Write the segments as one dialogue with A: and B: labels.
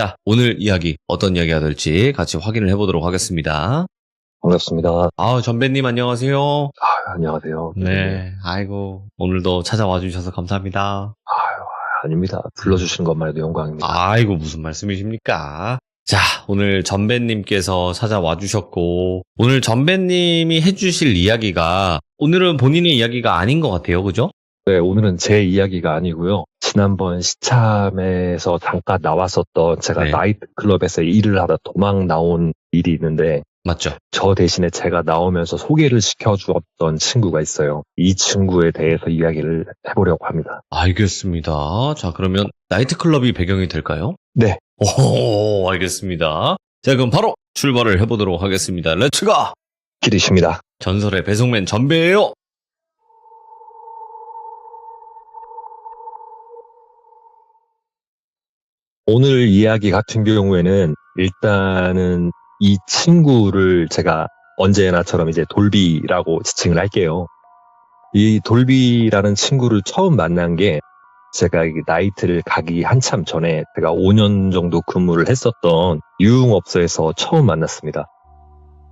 A: 자, 오늘 이야기 어떤 이야기가 될지 같이 확인을 해보도록 하겠습니다.
B: 반갑습니다.
A: 전배님 안녕하세요.
B: 안녕하세요.
A: 네, 아이고 오늘도 찾아와 주셔서 감사합니다.
B: 아닙니다. 불러주시는 것만 해도 영광입니다.
A: 아이고 무슨 말씀이십니까? 자, 오늘 전배님께서 찾아와 주셨고 오늘 전배님이 해주실 이야기가 오늘은 본인의 이야기가 아닌 것 같아요, 그죠?
B: 네, 오늘은 제 이야기가 아니고요. 지난번 시참에서 잠깐 나왔었던 제가
A: 네.
B: 나이트클럽에서 일을 하다 도망 나온 일이 있는데
A: 맞죠?
B: 저 대신에 제가 나오면서 소개를 시켜주었던 친구가 있어요. 이 친구에 대해서 이야기를 해보려고 합니다.
A: 알겠습니다. 자, 그러면 나이트클럽이 배경이 될까요?
B: 네.
A: 오, 알겠습니다. 자, 그럼 바로 출발을 해보도록 하겠습니다. 렛츠고!
B: 기리십니다.
A: 전설의 배송맨 전배예요.
B: 오늘 이야기 같은 경우에는 일단은 이 친구를 제가 언제나처럼 이제 돌비라고 지칭을 할게요. 이 돌비라는 친구를 처음 만난 게 제가 이 나이트를 가기 한참 전에 제가 5년 정도 근무를 했었던 유흥업소에서 처음 만났습니다.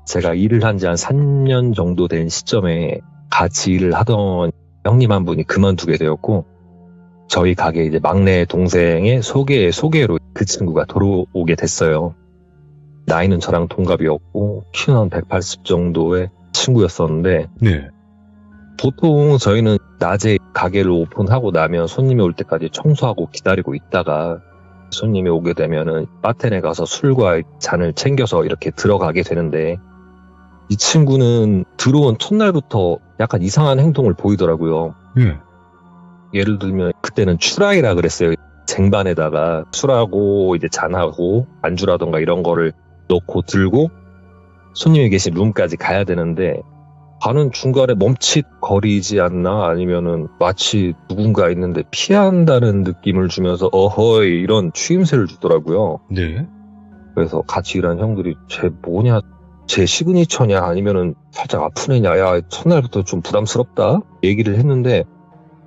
B: 제가 일을 한 지 한 3년 정도 된 시점에 같이 일을 하던 형님 한 분이 그만두게 되었고 저희 가게 이제 막내 동생의 소개로 그 친구가 들어오게 됐어요. 나이는 저랑 동갑이었고 키는 한 180 정도의 친구였었는데
A: 네.
B: 보통 저희는 낮에 가게를 오픈하고 나면 손님이 올 때까지 청소하고 기다리고 있다가 손님이 오게 되면은 바텐에 가서 술과 잔을 챙겨서 이렇게 들어가게 되는데 이 친구는 들어온 첫날부터 약간 이상한 행동을 보이더라고요. 예를 들면 그때는 추라이라 그랬어요. 쟁반에다가 술하고 이제 잔하고 안주라던가 이런 거를 넣고 들고 손님이 계신 룸까지 가야 되는데 가는 중간에 멈칫거리지 않나 아니면은 마치 누군가 있는데 피한다는 느낌을 주면서 어허이 이런 추임새를 주더라고요.
A: 네.
B: 그래서 같이 일하는 형들이 쟤 뭐냐, 쟤 시그니처냐 아니면은 살짝 아픈 애냐, 야 첫날부터 좀 부담스럽다 얘기를 했는데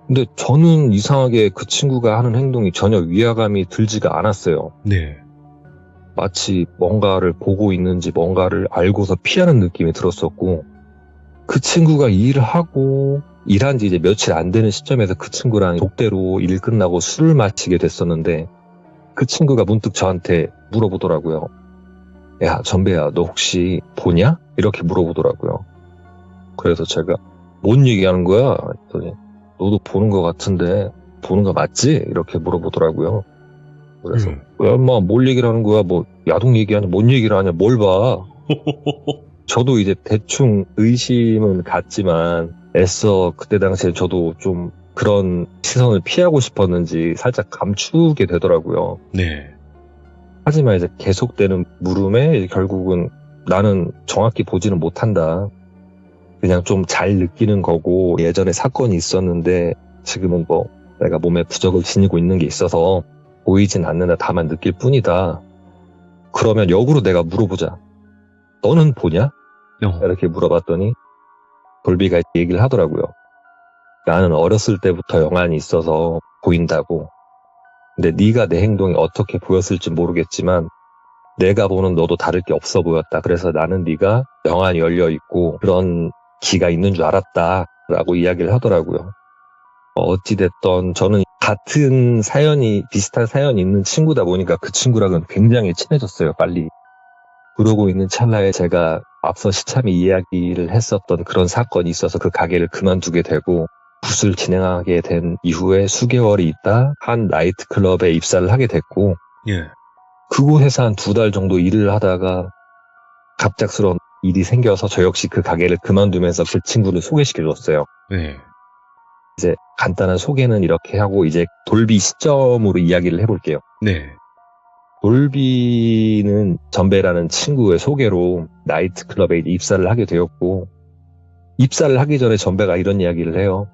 B: 근데 저는 이상하게 그 친구가 하는 행동이 전혀 위화감이 들지가 않았어요.
A: 네.
B: 마치 뭔가를 보고 있는지 뭔가를 알고서 피하는 느낌이 들었었고 그 친구가 일을 하고 일한 지 이제 며칠 안 되는 시점에서 그 친구랑 독대로 일 끝나고 술을 마시게 됐었는데 그 친구가 문득 저한테 물어보더라고요. 야, 전배야, 너 혹시 보냐? 이렇게 물어보더라고요. 그래서 제가 뭔 얘기하는 거야? 했더니 너도 보는 거 같은데 보는 거 맞지? 이렇게 물어보더라고요. 그래서 야, 엄마 뭘 얘기를 하는 거야? 뭐 야동 얘기하냐? 뭔 얘기를 하냐? 뭘 봐? 저도 이제 대충 의심은 갔지만 애써 그때 당시에 저도 좀 그런 시선을 피하고 싶었는지 살짝 감추게 되더라고요.
A: 네.
B: 하지만 이제 계속되는 물음에 결국은 나는 정확히 보지는 못한다. 그냥 좀 잘 느끼는 거고 예전에 사건이 있었는데 지금은 뭐 내가 몸에 부적을 지니고 있는 게 있어서 보이진 않는다. 다만 느낄 뿐이다. 그러면 역으로 내가 물어보자. 너는 보냐? 이렇게 물어봤더니 돌비가 얘기를 하더라고요. 나는 어렸을 때부터 영안이 있어서 보인다고. 근데 네가 내 행동이 어떻게 보였을지 모르겠지만 내가 보는 너도 다를 게 없어 보였다. 그래서 나는 네가 영안이 열려있고 그런 기가 있는 줄 알았다 라고 이야기를 하더라고요. 어찌됐던 저는 같은 사연이 비슷한 사연이 있는 친구다 보니까 그 친구랑은 굉장히 친해졌어요. 빨리. 그러고 있는 찰나에 제가 앞서 시참이 이야기를 했었던 그런 사건이 있어서 그 가게를 그만두게 되고 붓을 진행하게 된 이후에 수개월이 있다 한 나이트클럽에 입사를 하게 됐고
A: 예.
B: 그곳에서 한 2달 정도 일을 하다가 갑작스러운 일이 생겨서 저 역시 그 가게를 그만두면서 그 친구를 소개시켜줬어요.
A: 네.
B: 이제 간단한 소개는 이렇게 하고 이제 돌비 시점으로 이야기를 해볼게요.
A: 네.
B: 돌비는 전배라는 친구의 소개로 나이트클럽에 입사를 하게 되었고 입사를 하기 전에 전배가 이런 이야기를 해요.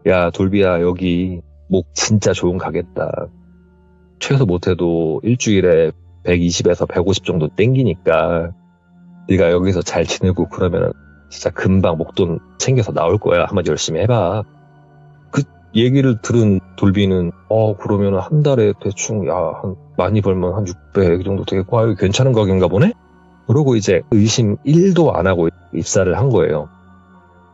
B: 야, 돌비야, 여기 목 진짜 좋은 가겠다. 최소 못해도 일주일에 120에서 150 정도 땡기니까 네가 여기서 잘 지내고 그러면 진짜 금방 목돈 챙겨서 나올 거야. 한번 열심히 해봐. 그 얘기를 들은 돌비는 그러면 한 달에 대충 한 많이 벌면 한 600 정도 되겠고 이거 괜찮은 가격인가 보네? 그러고 이제 의심 1도 안 하고 입사를 한 거예요.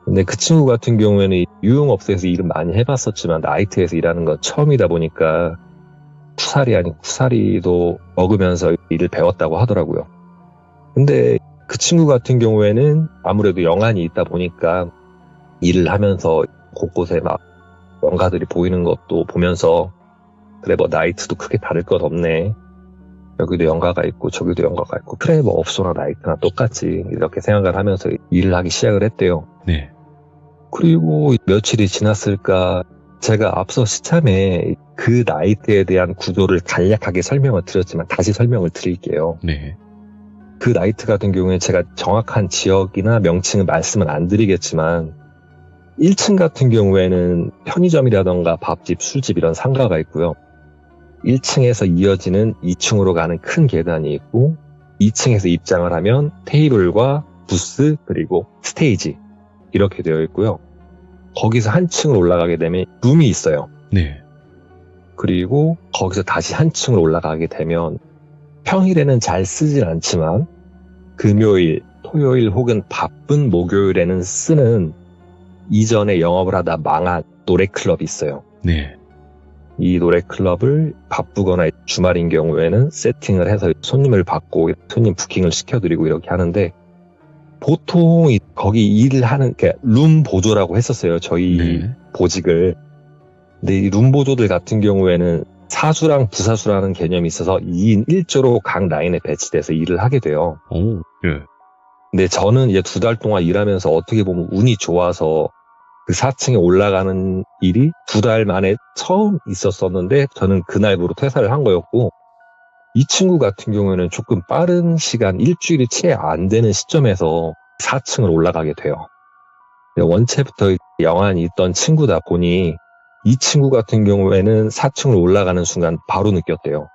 B: 근데 그 친구 같은 경우에는 유흥업소에서 일을 많이 해봤었지만 나이트에서 일하는 건 처음이다 보니까 쿠사리 아닌 쿠사리도 먹으면서 일을 배웠다고 하더라고요. 근데 그 친구 같은 경우에는 아무래도 영안이 있다 보니까 일을 하면서 곳곳에 막 영가들이 보이는 것도 보면서 그래 뭐 나이트도 크게 다를 것 없네. 여기도 영가가 있고 저기도 영가가 있고 그래 뭐 업소나 나이트나 똑같지 이렇게 생각을 하면서 일을 하기 시작을 했대요.
A: 네.
B: 그리고 며칠이 지났을까 제가 앞서 시참에 그 나이트에 대한 구조를 간략하게 설명을 드렸지만 다시 설명을 드릴게요.
A: 네.
B: 그 나이트 같은 경우에 제가 정확한 지역이나 명칭은 말씀은 안 드리겠지만 1층 같은 경우에는 편의점이라던가 밥집, 술집 이런 상가가 있고요. 1층에서 이어지는 2층으로 가는 큰 계단이 있고 2층에서 입장을 하면 테이블과 부스 그리고 스테이지 이렇게 되어 있고요. 거기서 한 층을 올라가게 되면 룸이 있어요.
A: 네.
B: 그리고 거기서 다시 한 층을 올라가게 되면 평일에는 잘 쓰진 않지만 금요일, 토요일 혹은 바쁜 목요일에는 쓰는 이전에 영업을 하다 망한 노래클럽이 있어요.
A: 네.
B: 이 노래클럽을 바쁘거나 주말인 경우에는 세팅을 해서 손님을 받고 손님 부킹을 시켜드리고 이렇게 하는데 보통 거기 일을 하는 룸 보조라고 했었어요. 저희
A: 네.
B: 보직을. 근데 이 룸 보조들 같은 경우에는 사수랑 부사수라는 개념이 있어서 2인 1조로 각 라인에 배치돼서 일을 하게 돼요.
A: 오. 예.
B: 근데 저는 이제 2달 동안 일하면서 어떻게 보면 운이 좋아서 그 4층에 올라가는 일이 2달 만에 처음 있었었는데 저는 그날부로 퇴사를 한 거였고 이 친구 같은 경우에는 조금 빠른 시간 일주일이 채 안 되는 시점에서 4층을 올라가게 돼요. 원체부터 영안이 있던 친구다 보니 이 친구 같은 경우에는 4층을 올라가는 순간 바로 느꼈대요.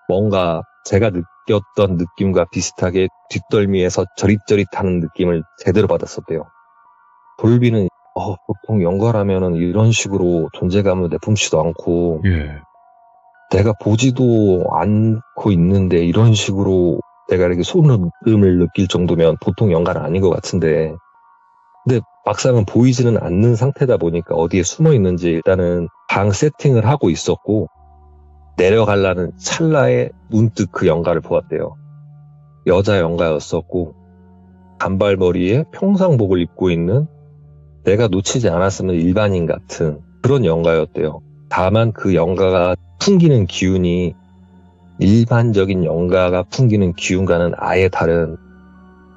B: 뭔가 제가 느꼈던 느낌과 비슷하게 뒷덜미에서 저릿저릿하는 느낌을 제대로 받았었대요. 돌비는 보통 연가라면은 이런 식으로 존재감을 내뿜지도 않고
A: 예.
B: 내가 보지도 않고 있는데 이런 식으로 내가 이렇게 소름을 느낄 정도면 보통 연가는 아닌 것 같은데 근데 막상은 보이지는 않는 상태다 보니까 어디에 숨어 있는지 일단은 방 세팅을 하고 있었고 내려가려는 찰나에 문득 그 연가를 보았대요. 여자 연가였었고 단발머리에 평상복을 입고 있는 내가 놓치지 않았으면 일반인 같은 그런 연가였대요. 다만 그 연가가 풍기는 기운이 일반적인 연가가 풍기는 기운과는 아예 다른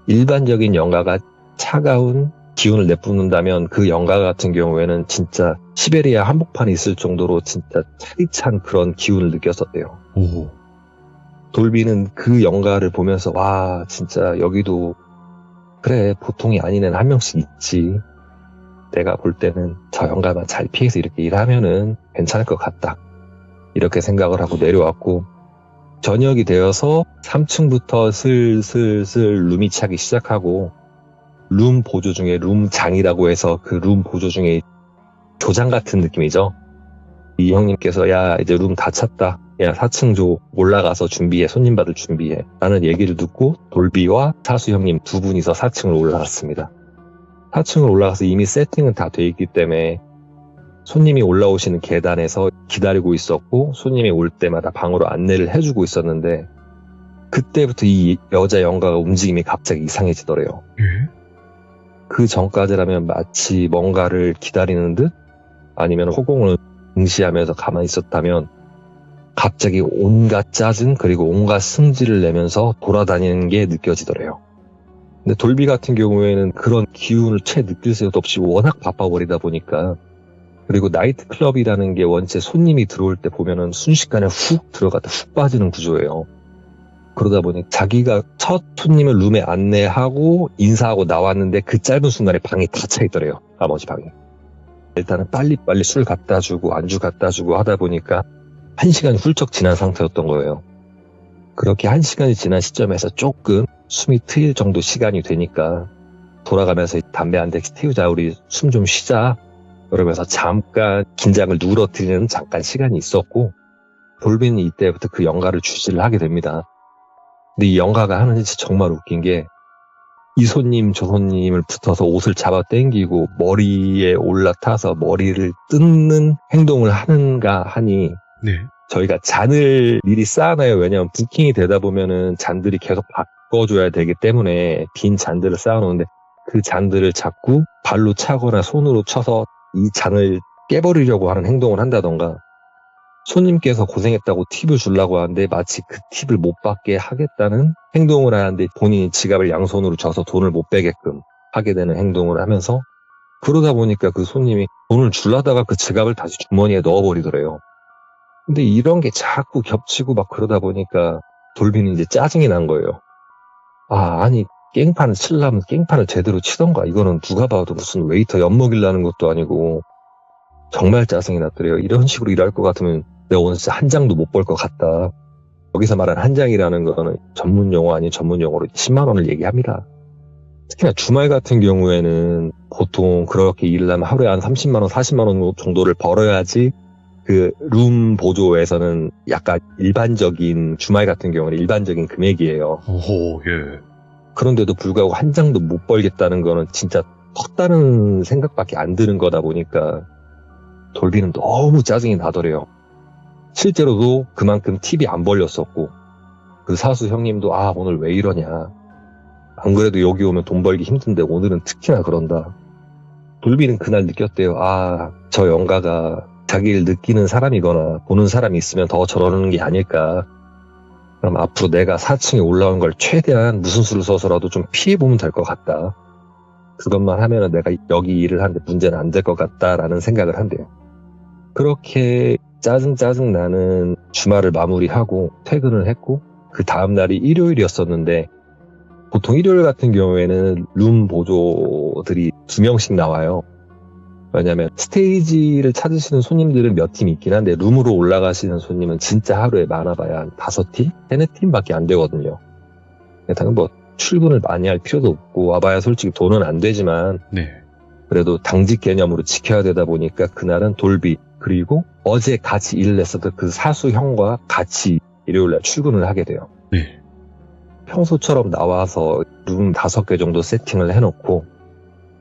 B: 일반적인 연가가 차가운 기운을 내뿜는다면 그 연가 같은 경우에는 진짜 시베리아 한복판에 있을 정도로 진짜 차디찬 그런 기운을 느꼈었대요.
A: 오.
B: 돌비는 그 연가를 보면서 와 진짜 여기도 그래 보통이 아닌 애는 한 명씩 있지. 내가 볼 때는 저 연가만 잘 피해서 이렇게 일하면은 괜찮을 것 같다. 이렇게 생각을 하고 내려왔고 저녁이 되어서 3층부터 슬슬 룸이 차기 시작하고 룸 보조 중에 룸장이라고 해서 그 룸 보조 중에 조장 같은 느낌이죠. 이 형님께서 야 이제 룸 다 찼다. 야 4층 줘. 올라가서 준비해. 손님 받을 준비해. 라는 얘기를 듣고 돌비와 사수 형님 두 분이서 4층을 올라갔습니다. 4층을 올라가서 이미 세팅은 다 돼 있기 때문에 손님이 올라오시는 계단에서 기다리고 있었고 손님이 올 때마다 방으로 안내를 해주고 있었는데 그때부터 이 여자 연가가 움직임이 갑자기 이상해지더래요. 그 전까지라면 마치 뭔가를 기다리는 듯 아니면 허공을 응시하면서 가만히 있었다면 갑자기 온갖 짜증 그리고 온갖 승질을 내면서 돌아다니는 게 느껴지더래요. 근데 돌비 같은 경우에는 그런 기운을 채 느낄 새도 없이 워낙 바빠버리다 보니까 그리고 나이트클럽이라는 게 원체 손님이 들어올 때 보면은 순식간에 훅 들어갔다 훅 빠지는 구조예요. 그러다 보니 자기가 첫 손님을 룸에 안내하고 인사하고 나왔는데 그 짧은 순간에 방이 다 차 있더래요. 나머지 방이. 일단은 빨리빨리 술 갖다 주고 안주 갖다 주고 하다 보니까 1시간이 훌쩍 지난 상태였던 거예요. 그렇게 1시간이 지난 시점에서 조금 숨이 트일 정도 시간이 되니까 돌아가면서 담배 한 대씩 태우자 우리 숨 좀 쉬자 그러면서 잠깐 긴장을 누그러뜨리는 잠깐 시간이 있었고, 돌비는 이때부터 그 영가를 주시를 하게 됩니다. 근데 이 영가가 하는 짓이 정말 웃긴 게, 이 손님 저 손님을 붙어서 옷을 잡아 당기고 머리에 올라타서 머리를 뜯는 행동을 하는가 하니,
A: 네.
B: 저희가 잔을 미리 쌓아놔요. 왜냐하면 부킹이 되다 보면은 잔들이 계속 바꿔줘야 되기 때문에 빈 잔들을 쌓아놓는데, 그 잔들을 자꾸 발로 차거나 손으로 쳐서 이 잔을 깨버리려고 하는 행동을 한다던가, 손님께서 고생했다고 팁을 주려고 하는데 마치 그 팁을 못 받게 하겠다는 행동을 하는데 본인이 지갑을 양손으로 져서 돈을 못 빼게끔 하게 되는 행동을 하면서, 그러다 보니까 그 손님이 돈을 주려다가 그 지갑을 다시 주머니에 넣어버리더래요. 근데 이런 게 자꾸 겹치고 막 그러다 보니까 돌비는 이제 짜증이 난 거예요. 아니 깽판을 치려면 깽판을 제대로 치던가, 이거는 누가 봐도 무슨 웨이터 엿먹이려는 것도 아니고. 정말 짜증이 났더래요. 이런 식으로 일할 것 같으면 내가 오늘 진짜 한 장도 못 벌 것 같다. 여기서 말하는 한 장이라는 거는 전문 용어 아닌 전문 용어로 10만 원을 얘기합니다. 특히나 주말 같은 경우에는 보통 그렇게 일을 하면 하루에 한 30만 원, 40만 원 정도를 벌어야지 그 룸 보조에서는 약간 일반적인, 주말 같은 경우는 일반적인 금액이에요.
A: 오호, 예.
B: 그런데도 불구하고 한 장도 못 벌겠다는 거는 진짜 컸다는 생각밖에 안 드는 거다 보니까 돌비는 너무 짜증이 나더래요. 실제로도 그만큼 팁이 안 벌렸었고, 그 사수 형님도 오늘 왜 이러냐, 안 그래도 여기 오면 돈 벌기 힘든데 오늘은 특히나 그런다. 돌비는 그날 느꼈대요. 저 영가가 자기를 느끼는 사람이거나 보는 사람이 있으면 더 저러는 게 아닐까. 그럼 앞으로 내가 4층에 올라온 걸 최대한 무슨 수를 써서라도 좀 피해보면 될 것 같다. 그것만 하면은 내가 여기 일을 하는데 문제는 안 될 것 같다라는 생각을 한대요. 그렇게 짜증 나는 주말을 마무리하고 퇴근을 했고, 그 다음날이 일요일이었었는데, 보통 일요일 같은 경우에는 룸 보조들이 2명씩 나와요. 왜냐면 스테이지를 찾으시는 손님들은 몇 팀 있긴 한데, 룸으로 올라가시는 손님은 진짜 하루에 많아봐야 한 5팀? 3-4팀밖에 안 되거든요. 당연 출근을 많이 할 필요도 없고, 와봐야 솔직히 돈은 안 되지만,
A: 네.
B: 그래도 당직 개념으로 지켜야 되다 보니까 그날은 돌비, 그리고 어제 같이 일을 했었던 그 사수 형과 같이 일요일날 출근을 하게 돼요.
A: 네.
B: 평소처럼 나와서 룸 5개 정도 세팅을 해놓고,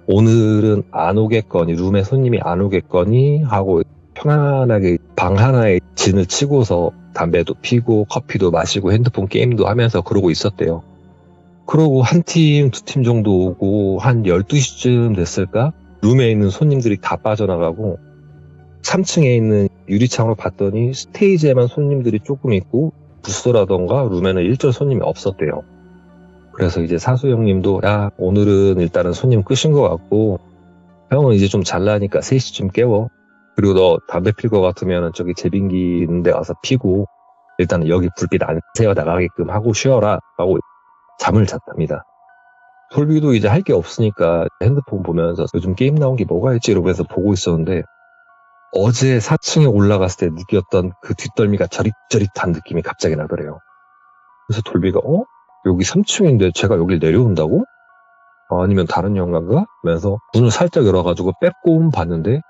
B: 오늘은 안 오겠거니, 룸에 손님이 안 오겠거니 하고 편안하게 방 하나에 진을 치고서 담배도 피고 커피도 마시고 핸드폰 게임도 하면서 그러고 있었대요. 그러고 한 팀, 2팀 정도 오고 한 12시쯤 됐을까? 룸에 있는 손님들이 다 빠져나가고 3층에 있는 유리창으로 봤더니 스테이지에만 손님들이 조금 있고 부스라던가 룸에는 일절 손님이 없었대요. 그래서 이제 사수 형님도 오늘은 일단은 손님 끄신 것 같고, 형은 이제 좀 잘나니까 3시쯤 깨워. 그리고 너 담배 필 것 같으면 저기 제빙기 있는 데 가서 피고 일단은 여기 불빛 안 새어 나가게끔 하고 쉬어라 하고 잠을 잤답니다. 돌비도 이제 할 게 없으니까 핸드폰 보면서 요즘 게임 나온 게 뭐가 있지 이러면서 보고 있었는데, 어제 4층에 올라갔을 때 느꼈던 그 뒷덜미가 저릿저릿한 느낌이 갑자기 나더래요. 그래서 돌비가 여기 3층인데 제가 여길 내려온다고? 아니면 다른 영화인가? 하면서 문을 살짝 열어가지고 빼꼼 봤는데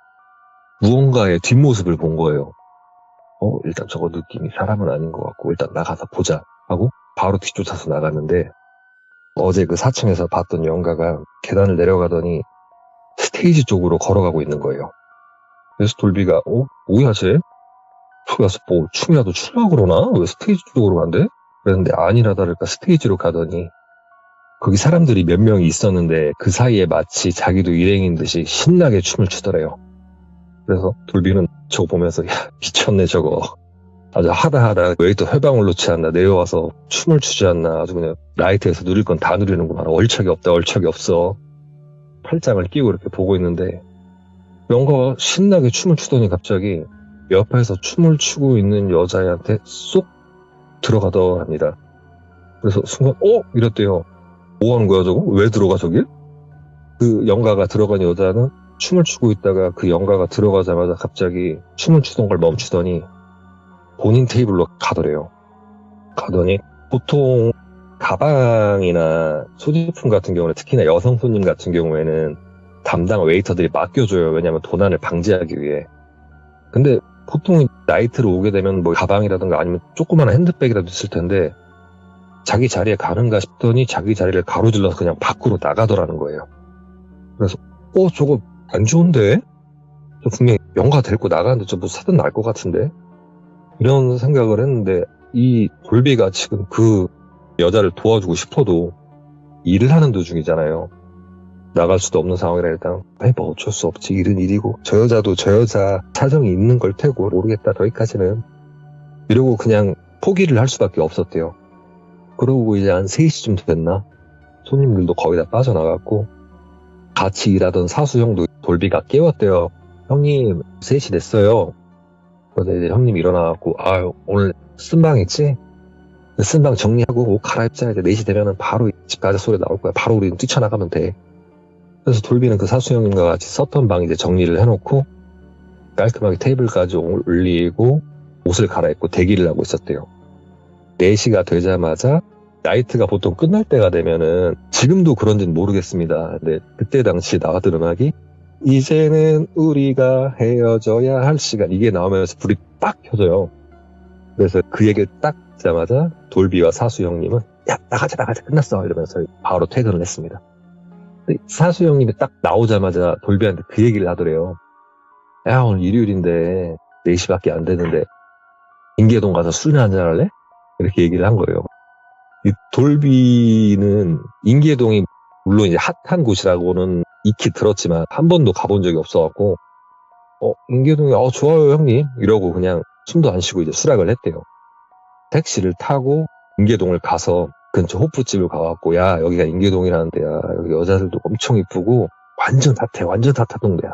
B: 무언가의 뒷모습을 본 거예요. 일단 저거 느낌이 사람은 아닌 것 같고 일단 나가서 보자 하고 바로 뒤쫓아서 나갔는데, 어제 그 4층에서 봤던 영가가 계단을 내려가더니 스테이지 쪽으로 걸어가고 있는 거예요. 그래서 돌비가 뭐야 쟤? 가서 뭐 춤이라도 추려고 그러나? 왜 스테이지 쪽으로 간대? 그랬는데 아니라 다를까 스테이지로 가더니 거기 사람들이 몇 명이 있었는데 그 사이에 마치 자기도 일행인 듯이 신나게 춤을 추더래요. 그래서 돌비는 저거 보면서 미쳤네 저거. 아주 하다 웨이터 회방을 놓지 않나, 내려와서 춤을 추지 않나, 아주 그냥 라이트에서 누릴 건 다 누리는구만. 얼척이 없다 얼척이 없어. 팔짱을 끼고 이렇게 보고 있는데 영가가 신나게 춤을 추더니 갑자기 옆에서 춤을 추고 있는 여자애한테 쏙 들어가더랍니다. 그래서 순간 이랬대요. 뭐 하는 거야 저거? 왜 들어가 저길? 그 영가가 들어간 여자는 춤을 추고 있다가 그 영가가 들어가자마자 갑자기 춤을 추던 걸 멈추더니 본인 테이블로 가더래요. 가더니 보통 가방이나 소지품 같은 경우는, 특히나 여성 손님 같은 경우에는 담당 웨이터들이 맡겨줘요. 왜냐면 도난을 방지하기 위해. 근데 보통 나이트로 오게 되면 뭐 가방이라든가 아니면 조그마한 핸드백이라도 있을 텐데 자기 자리에 가는가 싶더니 자기 자리를 가로질러서 그냥 밖으로 나가더라는 거예요. 그래서 저거 안 좋은데? 저 분명히 영가 데리고 나가는데 저 뭐 사든 날 것 같은데? 이런 생각을 했는데 이 돌비가 지금 그 여자를 도와주고 싶어도 일을 하는 도중이잖아요. 나갈 수도 없는 상황이라 일단 뭐 어쩔 수 없지, 일은 일이고 저 여자도 저 여자 사정이 있는 걸 테고 모르겠다 저기까지는 이러고 그냥 포기를 할 수밖에 없었대요. 그러고 이제 한 3시쯤 됐나 손님들도 거의 다 빠져나갔고 같이 일하던 사수 형도 돌비가 깨웠대요. 형님 3시 됐어요. 그래서 이제 형님이 일어나갖고 오늘 쓴방 있지? 쓴방 정리하고 옷 갈아입자. 이제 4시 되면은 바로 집 가자 소리 나올 거야. 바로 우리는 뛰쳐나가면 돼. 그래서 돌비는 그 사수 형님과 같이 썼던 방 이제 정리를 해놓고 깔끔하게 테이블까지 올리고 옷을 갈아입고 대기를 하고 있었대요. 4시가 되자마자 나이트가 보통 끝날 때가 되면은 지금도 그런지는 모르겠습니다. 근데 그때 당시 나왔던 음악이 이제는 우리가 헤어져야 할 시간 이게 나오면서 불이 딱 켜져요. 그래서 그 얘기를 딱 듣자마자 돌비와 사수 형님은 야 나가자 끝났어 이러면서 바로 퇴근을 했습니다. 근데 사수 형님이 딱 나오자마자 돌비한테 그 얘기를 하더래요. 야 오늘 일요일인데 4시밖에 안 되는데 인계동 가서 술이나 한잔 할래? 이렇게 얘기를 한 거예요. 이 돌비는 인계동이 물론 이제 핫한 곳이라고는 익히 들었지만 한 번도 가본 적이 없어갖고 인계동이 좋아요 형님 이러고 그냥 숨도 안 쉬고 이제 수락을 했대요. 택시를 타고 인계동을 가서 근처 호프집을 가갖고 야 여기가 인계동이라는 데야. 여기 여자들도 엄청 이쁘고 완전 핫한 데야.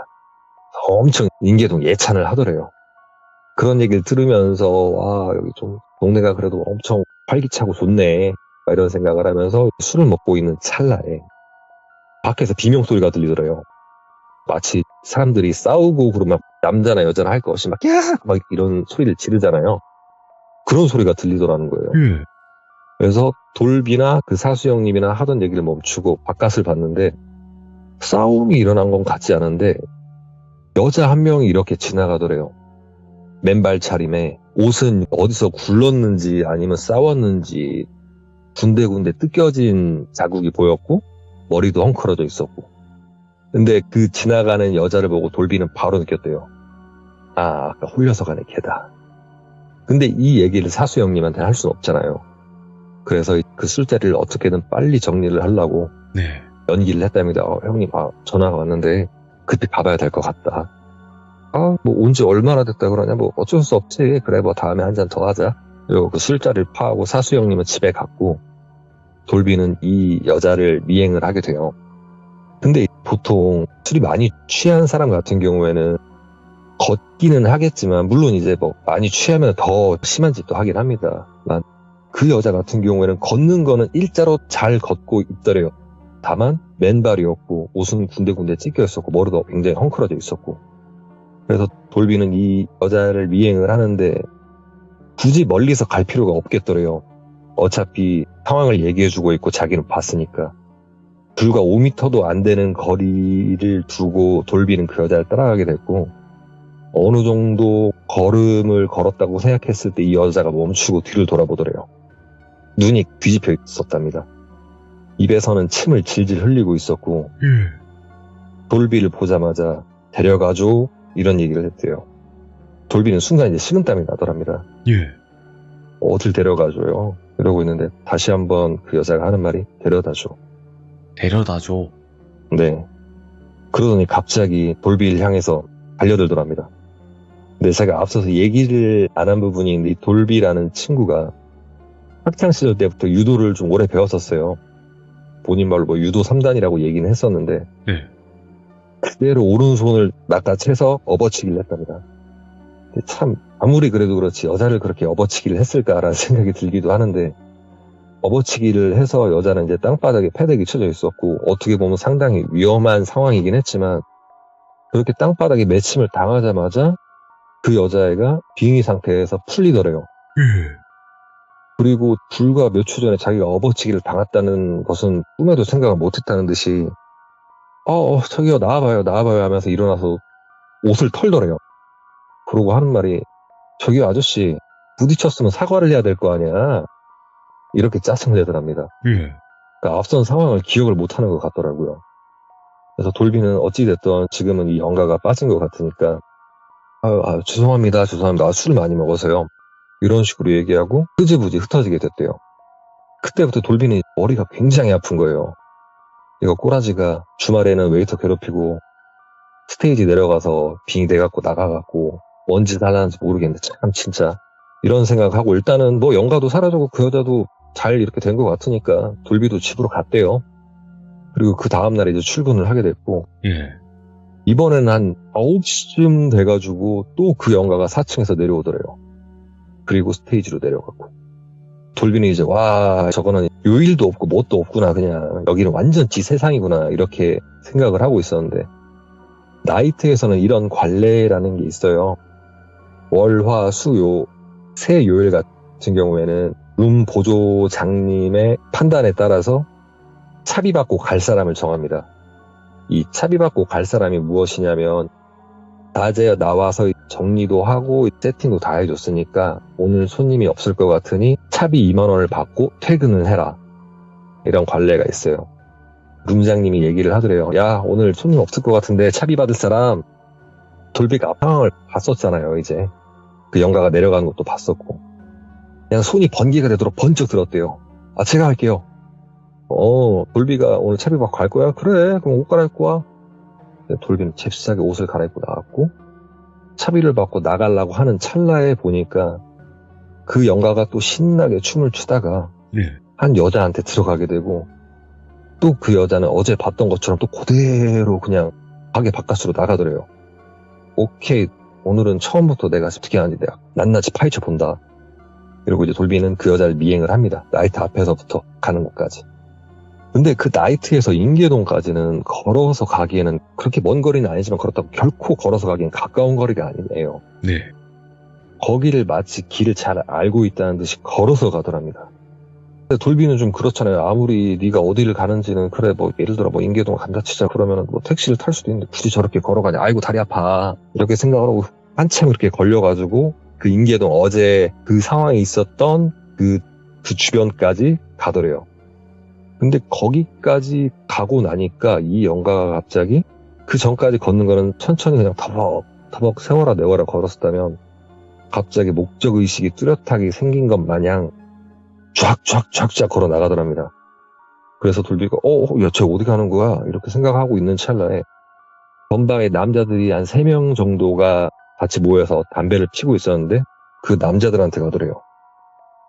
B: 엄청 인계동 예찬을 하더래요. 그런 얘기를 들으면서 여기 좀 동네가 그래도 엄청 활기차고 좋네 이런 생각을 하면서 술을 먹고 있는 찰나에 밖에서 비명소리가 들리더래요. 마치 사람들이 싸우고 그러면 남자나 여자나 할 것 없이 막 이런 소리를 지르잖아요. 그런 소리가 들리더라는 거예요. 그래서 돌비나 그 사수 형님이나 하던 얘기를 멈추고 바깥을 봤는데 싸움이 일어난 건 같지 않은데 여자 한 명이 이렇게 지나가더래요. 맨발 차림에 옷은 어디서 굴렀는지 아니면 싸웠는지 군데군데 뜯겨진 자국이 보였고 머리도 헝클어져 있었고 근데 그 지나가는 여자를 보고 돌비는 바로 느꼈대요. 아까 홀려서 가네 걔다. 근데 이 얘기를 사수 형님한테 할 수는 없잖아요. 그래서 그 술자리를 어떻게든 빨리 정리를 하려고 연기를 했답니다. 형님 전화가 왔는데 급히 가봐야 될 것 같다. 뭐 온지 얼마나 됐다 그러냐. 뭐 어쩔 수 없지. 그래 뭐 다음에 한 잔 더 하자. 그리고 그 술자리를 파하고 사수 형님은 집에 갔고 돌비는 이 여자를 미행을 하게 돼요. 근데 보통 술이 많이 취한 사람 같은 경우에는 걷기는 하겠지만 물론 이제 뭐 많이 취하면 더 심한 짓도 하긴 합니다. 그 여자 같은 경우에는 걷는 거는 일자로 잘 걷고 있더래요. 다만 맨발이었고 옷은 군데군데 찢겨 있었고 머리도 굉장히 헝클어져 있었고 그래서 돌비는 이 여자를 미행을 하는데 굳이 멀리서 갈 필요가 없겠더래요. 어차피 상황을 얘기해주고 있고 자기는 봤으니까. 불과 5m도 안 되는 거리를 두고 돌비는 그 여자를 따라가게 됐고 어느 정도 걸음을 걸었다고 생각했을 때 이 여자가 멈추고 뒤를 돌아보더래요. 눈이 뒤집혀 있었답니다. 입에서는 침을 질질 흘리고 있었고 돌비를 보자마자 데려가줘 이런 얘기를 했대요. 돌비는 순간 이제 식은땀이 나더랍니다. 어딜 데려가줘요? 이러고 있는데 다시 한번 그 여자가 하는 말이 데려다줘.
A: 데려다줘.
B: 네. 그러더니 갑자기 돌비를 향해서 달려들더랍니다. 근데 제가 앞서서 얘기를 안 한 부분이 있는데 이 돌비라는 친구가 학창시절 때부터 유도를 좀 오래 배웠었어요. 본인 말로 뭐 유도 3단이라고 얘기는 했었는데 그대로 오른손을 낚아채서 업어치기를 했답니다. 참 아무리 그래도 그렇지 여자를 그렇게 업어치기를 했을까라는 생각이 들기도 하는데 업어치기를 해서 여자는 이제 땅바닥에 패대기 쳐져 있었고 어떻게 보면 상당히 위험한 상황이긴 했지만 그렇게 땅바닥에 매침을 당하자마자 그 여자애가 빙의 상태에서 풀리더래요. 그리고 불과 몇 초 전에 자기가 업어치기를 당했다는 것은 꿈에도 생각을 못했다는 듯이 저기요, 나와봐요 하면서 일어나서 옷을 털더래요. 그러고 하는 말이, 저기요, 아저씨, 부딪혔으면 사과를 해야 될 거 아니야. 이렇게 짜증을 내더랍니다.
A: 예.
B: 그러니까 앞선 상황을 기억을 못하는 것 같더라고요. 그래서 돌비는 어찌됐든 지금은 이 영가가 빠진 것 같으니까, 죄송합니다. 술 많이 먹어서요. 이런 식으로 얘기하고 흐지부지 흩어지게 됐대요. 그때부터 돌비는 머리가 굉장히 아픈 거예요. 이거 꼬라지가 주말에는 웨이터 괴롭히고 스테이지 내려가서 빙이 돼갖고 나가갖고 뭔 짓 하려는지 모르겠는데 참 진짜 이런 생각하고 일단은 뭐 영가도 사라졌고 그 여자도 잘 이렇게 된 것 같으니까 돌비도 집으로 갔대요. 그리고 그 다음날에 이제 출근을 하게 됐고
A: 예.
B: 이번에는 한 9시쯤 돼가지고 또 그 영가가 4층에서 내려오더래요. 그리고 스테이지로 내려갔고 돌비는 이제 와 저거는 요일도 없고 뭣도 없구나 그냥 여기는 완전 지 세상이구나 이렇게 생각을 하고 있었는데 나이트에서는 이런 관례라는 게 있어요. 월, 화, 수, 요 세 요일 같은 경우에는 룸 보조장님의 판단에 따라서 차비받고 갈 사람을 정합니다. 이 차비받고 갈 사람이 무엇이냐면 낮에 나와서 정리도 하고 세팅도 다 해줬으니까 오늘 손님이 없을 것 같으니 차비 2만 원을 받고 퇴근을 해라. 이런 관례가 있어요. 룸장님이 얘기를 하더래요. 야 오늘 손님 없을 것 같은데 차비 받을 사람. 돌비가 상황을 봤었잖아요. 이제 그 영가가 내려가는 것도 봤었고 그냥 손이 번개가 되도록 번쩍 들었대요. 제가 할게요. 돌비가 오늘 차비 받고 갈 거야? 그래 그럼 옷 갈아입고 와. 돌비는 잽싸게 옷을 갈아입고 나왔고 차비를 받고 나가려고 하는 찰나에 보니까 그 영가가 또 신나게 춤을 추다가 한 여자한테 들어가게 되고 또 그 여자는 어제 봤던 것처럼 또 그대로 그냥 가게 바깥으로 나가더래요. 오케이 오늘은 처음부터 내가 어떻게 하는지 내가 낱낱이 파헤쳐 본다. 이러고 이제 돌비는 그 여자를 미행을 합니다. 나이트 앞에서부터 가는 곳까지. 근데 그 나이트에서 인계동까지는 걸어서 가기에는 그렇게 먼 거리는 아니지만 그렇다고 결코 걸어서 가기엔 가까운 거리가 아니네요.
A: 네.
B: 거기를 마치 길을 잘 알고 있다는 듯이 걸어서 가더랍니다. 근데 돌비는 좀 그렇잖아요. 아무리 네가 어디를 가는지는 그래 뭐 예를 들어 뭐 인계동 간다 치자 그러면은 뭐 택시를 탈 수도 있는데 굳이 저렇게 걸어가냐. 아이고 다리 아파. 이렇게 생각을 하고 한참 이렇게 걸려가지고 그 인계동 어제 그 상황이 있었던 그 주변까지 가더래요. 근데 거기까지 가고 나니까 이 영가가 갑자기 그 전까지 걷는 거는 천천히 그냥 터벅터벅 세워라 내워라 걸었었다면 갑자기 목적의식이 뚜렷하게 생긴 것 마냥 쫙쫙쫙쫙 걸어 나가더랍니다. 그래서 돌비가 야, 쟤 어디 가는 거야? 이렇게 생각하고 있는 찰나에 전방에 남자들이 한 3명 정도가 같이 모여서 담배를 피고 있었는데 그 남자들한테 가더래요.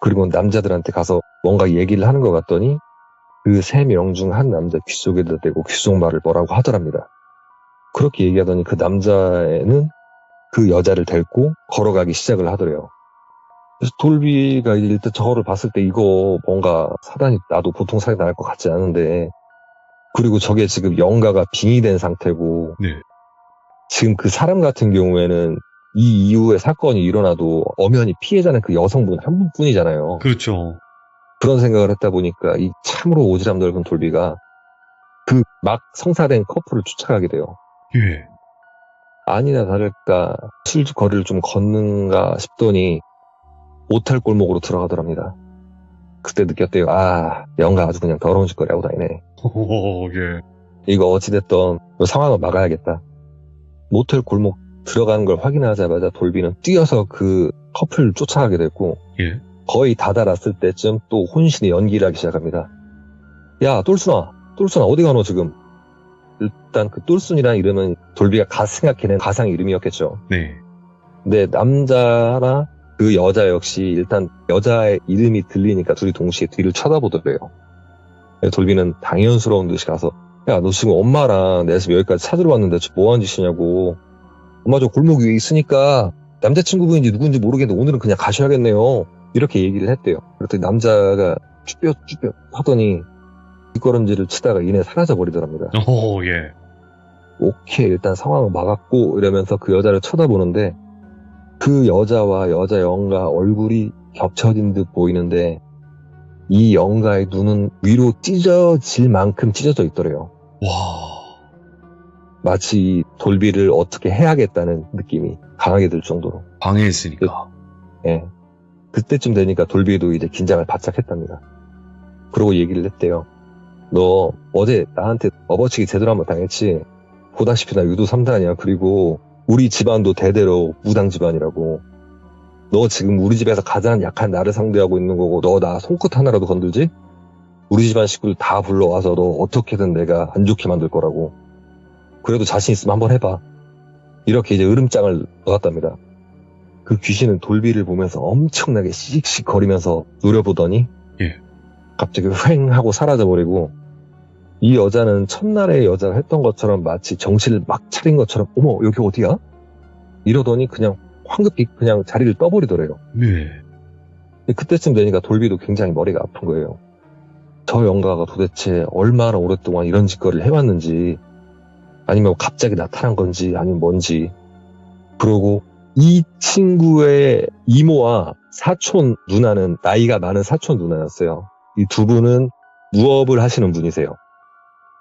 B: 그리고 남자들한테 가서 뭔가 얘기를 하는 것 같더니 그 3명 중 한 남자 귓속에다 대고 귓속말을 뭐라고 하더랍니다. 그렇게 얘기하더니 그 남자애는 그 여자를 데리고 걸어가기 시작을 하더래요. 그래서 돌비가 일단 저거를 봤을 때 이거 뭔가 사단이 나도 보통 사기 나갈 것 같지 않은데 그리고 저게 지금 영가가 빙의 된 상태고 지금 그 사람 같은 경우에는 이 이후에 사건이 일어나도 엄연히 피해자는 그 여성분 한 분뿐이잖아요.
A: 그렇죠.
B: 그런 생각을 했다 보니까 이 참으로 오지랖 넓은 돌비가 그 막 성사된 커플을 쫓아가게 돼요.
A: 예.
B: 아니나 다를까 술거리를 좀 걷는가 싶더니 모텔 골목으로 들어가더랍니다. 그때 느꼈대요. 영가 아주 그냥 더러운 짓거리 하고 다니네.
A: 예.
B: 이거 어찌됐든 상황을 막아야겠다. 모텔 골목 들어가는 걸 확인하자마자 돌비는 뛰어서 그 커플을 쫓아가게 됐고
A: 예.
B: 거의 다다랐을 때쯤 또 혼신의 연기를 하기 시작합니다. 야 똘순아 어디 가노 지금. 일단 그 똘순이라는 이름은 돌비가 생각해낸 가상 이름이었겠죠.
A: 네.
B: 근데 남자나 그 여자 역시 일단 여자의 이름이 들리니까 둘이 동시에 뒤를 쳐다보더래요. 돌비는 당연스러운 듯이 가서 야 너 지금 엄마랑 내 집 여기까지 찾으러 왔는데 저 뭐하는 짓이냐고. 엄마 저 골목 위에 있으니까 남자친구분인지 누군지 모르겠는데 오늘은 그냥 가셔야겠네요. 이렇게 얘기를 했대요. 그랬더니 남자가 쭈뼛쭈뼛 하더니 뒷걸음질을 치다가 이내 사라져버리더랍니다.
A: 예.
B: 오케이 일단 상황을 막았고 이러면서 그 여자를 쳐다보는데 그 여자와 여자 영가 얼굴이 겹쳐진 듯 보이는데 이 영가의 눈은 위로 찢어질 만큼 찢어져 있더래요.
A: 와.
B: 마치 돌비를 어떻게 해야겠다는 느낌이 강하게 들 정도로.
A: 방해했으니까.
B: 예. 그때쯤 되니까 돌비도 이제 긴장을 바짝 했답니다. 그러고 얘기를 했대요. 너 어제 나한테 업어치기 제대로 한번 당했지? 보다시피 나 유도 3단이야. 그리고 우리 집안도 대대로 무당 집안이라고. 너 지금 우리 집에서 가장 약한 나를 상대하고 있는 거고 너 나 손끝 하나라도 건들지? 우리 집안 식구들 다 불러와서 너 어떻게든 내가 안 좋게 만들 거라고. 그래도 자신 있으면 한번 해봐. 이렇게 이제 으름장을 넣었답니다. 그 귀신은 돌비를 보면서 엄청나게 씩씩 거리면서 노려보더니
A: 예.
B: 갑자기 휑 하고 사라져버리고 이 여자는 첫날에 여자가 했던 것처럼 마치 정신을 막 차린 것처럼 어머 여기 어디야? 이러더니 그냥 황급히 그냥 자리를 떠버리더래요.
A: 네.
B: 그때쯤 되니까 돌비도 굉장히 머리가 아픈 거예요. 저 영가가 도대체 얼마나 오랫동안 이런 짓거리를 해왔는지 아니면 갑자기 나타난 건지 아니면 뭔지. 그러고 이 친구의 이모와 사촌 누나는 나이가 많은 사촌 누나였어요. 이 두 분은 무업을 하시는 분이세요.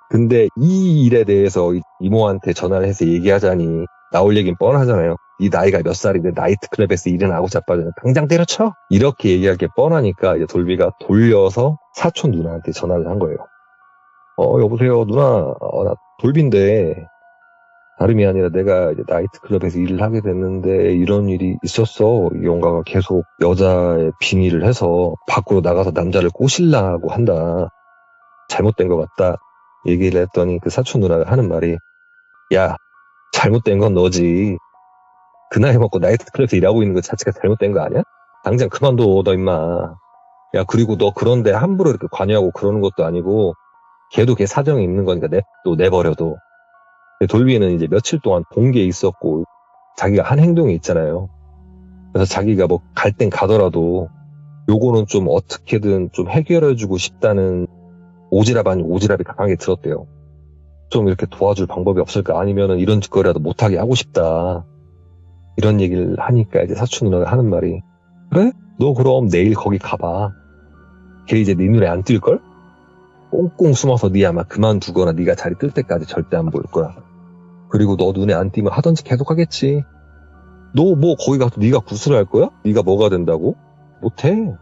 B: 근데 이 일에 대해서 이모한테 전화를 해서 얘기하자니 나올 얘기는 뻔하잖아요. 이 나이가 몇 살인데 나이트클럽에서 일은 하고 자빠지면 당장 때려쳐? 이렇게 얘기할 게 뻔하니까 이제 돌비가 돌려서 사촌 누나한테 전화를 한 거예요. 여보세요 누나, 나 돌비인데 다름이 아니라 내가 이제 나이트클럽에서 일을 하게 됐는데 이런 일이 있었어. 이 영가가 계속 여자의 빙의를 해서 밖으로 나가서 남자를 꼬시려고 한다. 잘못된 것 같다. 얘기를 했더니 그 사촌 누나가 하는 말이 야 잘못된 건 너지. 그 나이 먹고 나이트클럽에서 일하고 있는 것 자체가 잘못된 거 아니야? 당장 그만둬 너 임마. 야 그리고 너 그런데 함부로 이렇게 관여하고 그러는 것도 아니고 걔도 걔 사정이 있는 거니까 내버려도. 돌비는 이제 며칠 동안 본 게 있었고 자기가 한 행동이 있잖아요. 그래서 자기가 뭐 갈 땐 가더라도 요거는 좀 어떻게든 좀 해결해주고 싶다는 오지랖 아닌 오지랖이 강하게 들었대요. 좀 이렇게 도와줄 방법이 없을까? 아니면은 이런 짓거리라도 못하게 하고 싶다. 이런 얘기를 하니까 이제 사촌 누나가 하는 말이 그래? 너 그럼 내일 거기 가봐. 걔 이제 네 눈에 안 띌걸? 꽁꽁 숨어서 네 아마 그만두거나 네가 자리 뜰 때까지 절대 안 보일 거야. 그리고 너 눈에 안 띄면 하던지 계속 하겠지. 너 뭐 거기 가서 네가 구슬을 할 거야? 네가 뭐가 된다고? 못해.